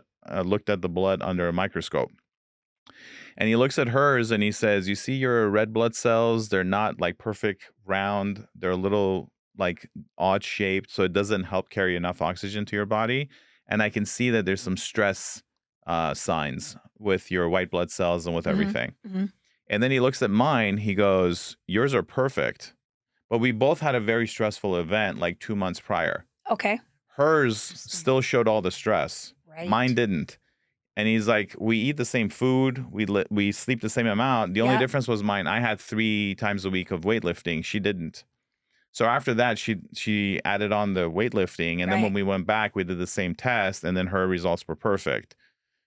the blood under a microscope. And he looks at hers and he says, "You see your red blood cells? They're not like perfect round. They're a little like odd shaped, so it doesn't help carry enough oxygen to your body. And I can see that there's some stress signs with your white blood cells and with everything." Mm-hmm. And then he looks at mine. He goes, "Yours are perfect." But we both had a very stressful event like 2 months prior. Okay. Hers still showed all the stress. Right. Mine didn't. And he's like, we eat the same food. We sleep the same amount. The only Yeah. difference was mine. I had 3 times a week of weightlifting. She didn't. So after that, she added on the weightlifting. And then when Right. we went back, we did the same test. And then her results were perfect.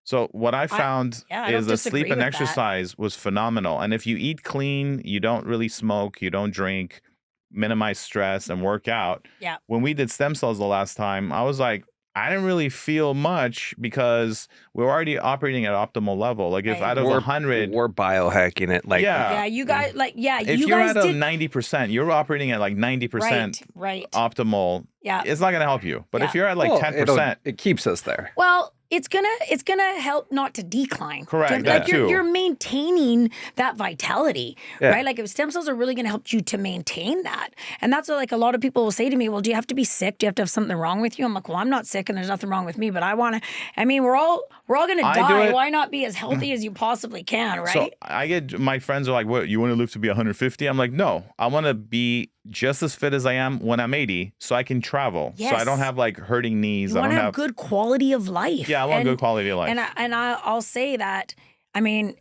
So what I found I is don't the sleep disagree and with that. exercise was phenomenal. And if you eat clean, you don't really smoke, you don't drink, minimize stress and work out. Yeah. When we did stem cells the last time, I was like, I didn't really feel much because we're already operating at optimal level. Like if Right. out of 100, We're biohacking it. Like, Yeah. Yeah, you guys if you you're guys at a did 90%, you're operating at like 90% right. optimal. Yeah. It's not going to help you. But if Yeah. you're at like well, 10%, it keeps us there. Well, it's gonna help not to decline. Correct, Like that too. you're maintaining that vitality, Yeah. right? Like if stem cells are really gonna help you to maintain that, and that's what like a lot of people will say to me. Well, do you have to be sick? Do you have to have something wrong with you? I'm like, well, I'm not sick, and there's nothing wrong with me. But I want to. I mean, we're all gonna I do die. it- Why not be as healthy as you possibly can, right? So I get my friends are like, "What, you want to live to be 150?" I'm like, "No, I want to be just as fit as I am when I'm 80, so I can travel, so I Yes. don't have like hurting knees. you I want don't to have good quality of life. Yeah, I want good quality of life. I'll say that. I mean,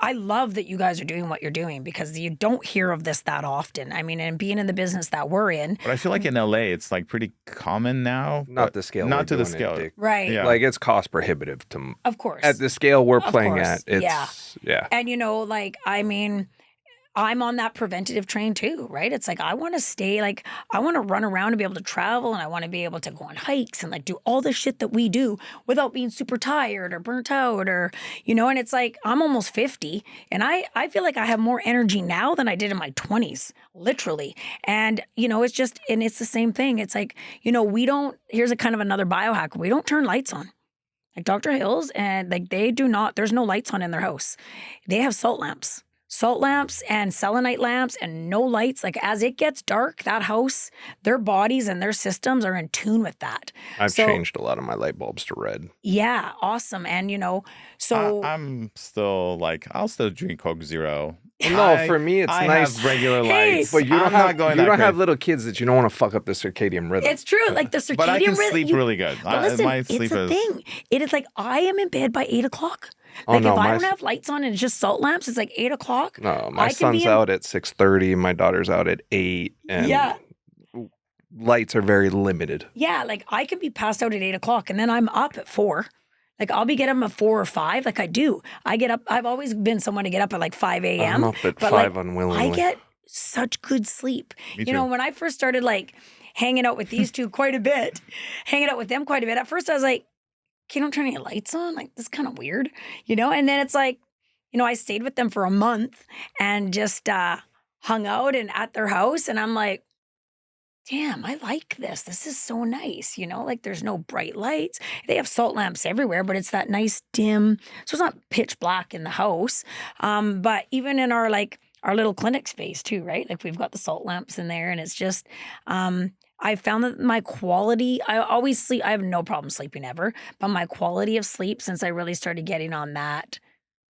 I love that you guys are doing what you're doing because you don't hear of this that often. I mean, and being in the business that we're in, But I feel like in LA, it's like pretty common now. Not but the scale. Not we're to the doing it, scale. Dick. right? Yeah. Like it's cost prohibitive to Of course. at the scale we're Of playing course, at. It's yeah. yeah. And like, I mean, I'm on that preventative train too, right? It's like I want to stay, like I want to run around and be able to travel, and I want to be able to go on hikes and like do all the shit that we do without being super tired or burnt out or, and it's like I'm almost 50 and I feel like I have more energy now than I did in my 20s, literally. And, it's just, and it's the same thing. It's like, here's a kind of another biohack. We don't turn lights on. Like Dr. Hill's, and like they do not, there's no lights on in their house. They have salt lamps and selenite lamps and no lights. Like as it gets dark, that house, their bodies and their systems are in tune with that. I've changed a lot of my light bulbs to red. Yeah, awesome. And so I'm still like, I'll still drink Coke Zero. No, for me, it's I nice. have regular lights, but you don't have have little kids that you don't want to fuck up the circadian rhythm. It's true, like the circadian rhythm. But I can sleep really good. But listen, my sleep it's a thing. It is like I am in bed by 8 o'clock. Like if I don't have lights on and it's just salt lamps, it's like 8 o'clock. No, my son's out at 6:30. My daughter's out at 8. And lights are very limited. Yeah, like I can be passed out at 8 o'clock and then I'm up at 4. Like I'll be getting up at 4 or 5. Like I do. I get up. I've always been someone to get up at like 5 a.m. I'm up at 5 unwillingly. I get such good sleep. Me too. When I first started like hanging out with these two quite a bit, at first I was like, okay, don't turn any lights on. Like this is kind of weird, And then it's like, I stayed with them for a month and just hung out and at their house. And I'm like, damn, I like this. This is so nice. Like there's no bright lights. They have salt lamps everywhere, but it's that nice dim. So it's not pitch black in the house. But even in our little clinic space too, right? Like we've got the salt lamps in there and it's just, I found that my quality, I always sleep. I have no problem sleeping ever, but my quality of sleep since I really started getting on that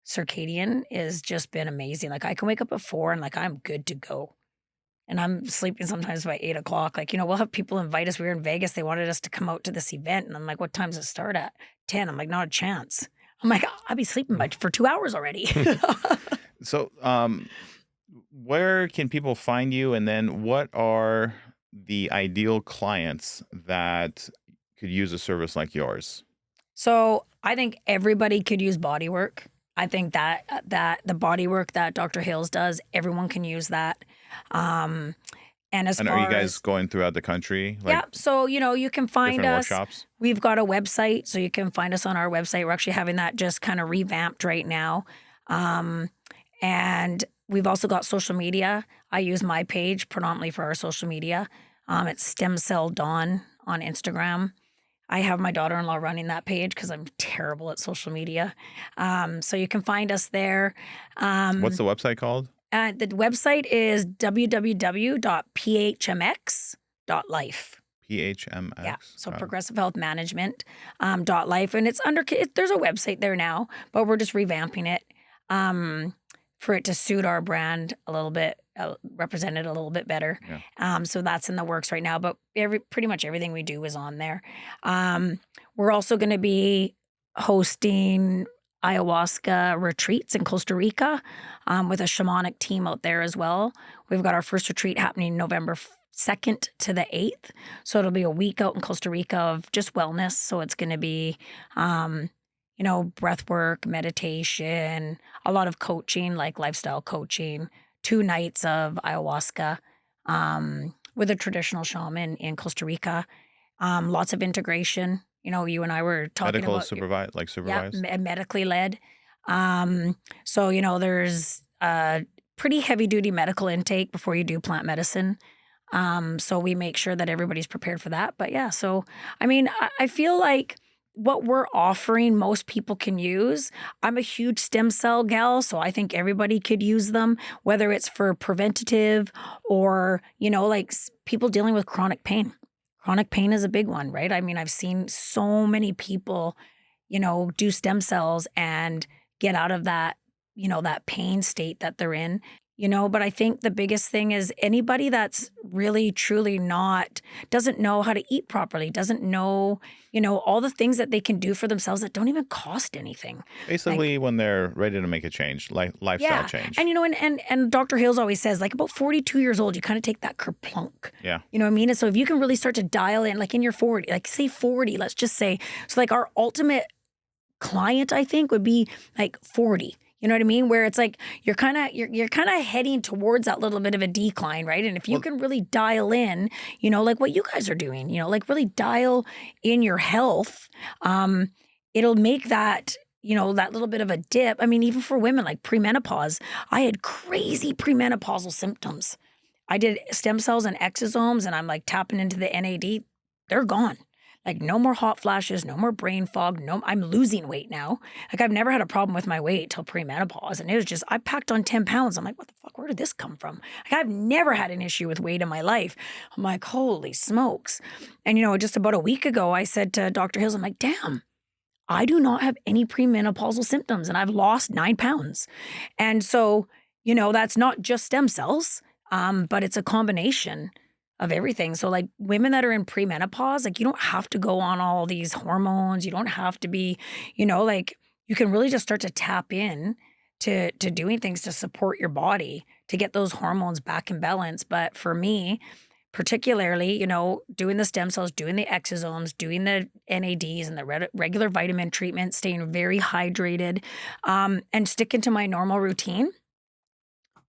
circadian has just been amazing. Like I can wake up at 4 and like I'm good to go. And I'm sleeping sometimes by 8 o'clock. Like, we'll have people invite us. We were in Vegas. They wanted us to come out to this event. And I'm like, what time does it start at? 10. I'm like, not a chance. I'm like, I'll be sleeping for 2 hours already. So where can people find you? And then what are the ideal clients that could use a service like yours? So I think everybody could use body work. I think that the body work that Dr. Hills does, everyone can use that. And are you guys going throughout the country? So you can find us. Workshops? We've got a website, so you can find us on our website. We're actually having that just kind of revamped right now. And we've also got social media. I use my page predominantly for our social media. It's Stem Cell Dawne on Instagram. I have my daughter-in-law running that page because I'm terrible at social media. So you can find us there. What's the website called? The website is www.phmx.life. PHMX. Yeah, so Progressive Health Management .life. And it's there's a website there now, but we're just revamping it for it to suit our brand a little bit, represent it a little bit better. Yeah. So that's in the works right now, but pretty much everything we do is on there. We're also going to be hosting ayahuasca retreats in Costa Rica with a shamanic team out there as well. We've got our first retreat happening November 2nd to the 8th. So it'll be a week out in Costa Rica of just wellness. So it's going to be, breath work, meditation, a lot of coaching, like lifestyle coaching, 2 nights of ayahuasca with a traditional shaman in Costa Rica. Lots of integration. You and I were talking about supervised. Yeah, medically led. So there's a pretty heavy duty medical intake before you do plant medicine. So we make sure that everybody's prepared for that. But yeah, so I feel like what we're offering, most people can use. I'm a huge stem cell gal, so I think everybody could use them, whether it's for preventative or people dealing with chronic pain. Chronic pain is a big one, right? I've seen so many people, do stem cells and get out of that, that pain state that they're in, but I think the biggest thing is anybody that's really, truly doesn't know how to eat properly, doesn't know, all the things that they can do for themselves that don't even cost anything. Basically, when they're ready to make a change, lifestyle change. And, and Dr. Hales always says, about 42 years old, you kind of take that kerplunk. Yeah. You know what I mean? And so if you can really start to dial in, in your 40, say 40, let's just say, so our ultimate client, I think, would be 40. You know what I mean? Where it's like you're kind of heading towards that little bit of a decline, right? And if you can really dial in, you know, like what you guys are doing, you know, like really dial in your health, it'll make that, you know, that little bit of a dip. I mean, even for women like premenopause, I had crazy premenopausal symptoms. I did stem cells and exosomes, and I'm like tapping into the NAD. They're gone. Like no more hot flashes, no more brain fog. No, I'm losing weight now. Like I've never had a problem with my weight till premenopause. And it was just, I packed on 10 pounds. I'm like, what the fuck, where did this come from? Like I've never had an issue with weight in my life. I'm like, holy smokes. And you know, just about a week ago, I said to Dr. Hills, I'm like, damn, I do not have any premenopausal symptoms and I've lost 9 pounds. And so, you know, that's not just stem cells, but it's a combination of everything. So like women that are in premenopause, like you don't have to go on all these hormones. You don't have to be, you know, like you can really just start to tap in to doing things to support your body to get those hormones back in balance. But for me, particularly, you know, doing the stem cells, doing the exosomes, doing the NADs and the regular vitamin treatment, staying very hydrated, and sticking to my normal routine,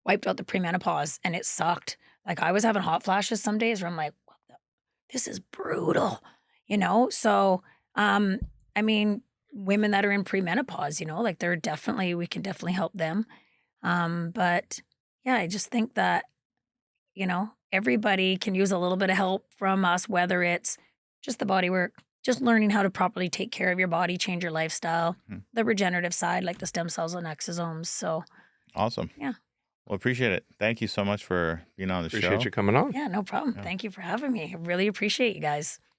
wiped out the premenopause, and it sucked. Like I was having hot flashes some days where I'm like, this is brutal, you know? So, I mean, women that are in premenopause, you know, like we can definitely help them. But yeah, I just think that, you know, everybody can use a little bit of help from us, whether it's just the body work, just learning how to properly take care of your body, change your lifestyle, the regenerative side, like the stem cells and exosomes. So awesome. Yeah. Well, appreciate it. Thank you so much for being on the show. Appreciate you coming on. Yeah, no problem. Yeah. Thank you for having me. I really appreciate you guys.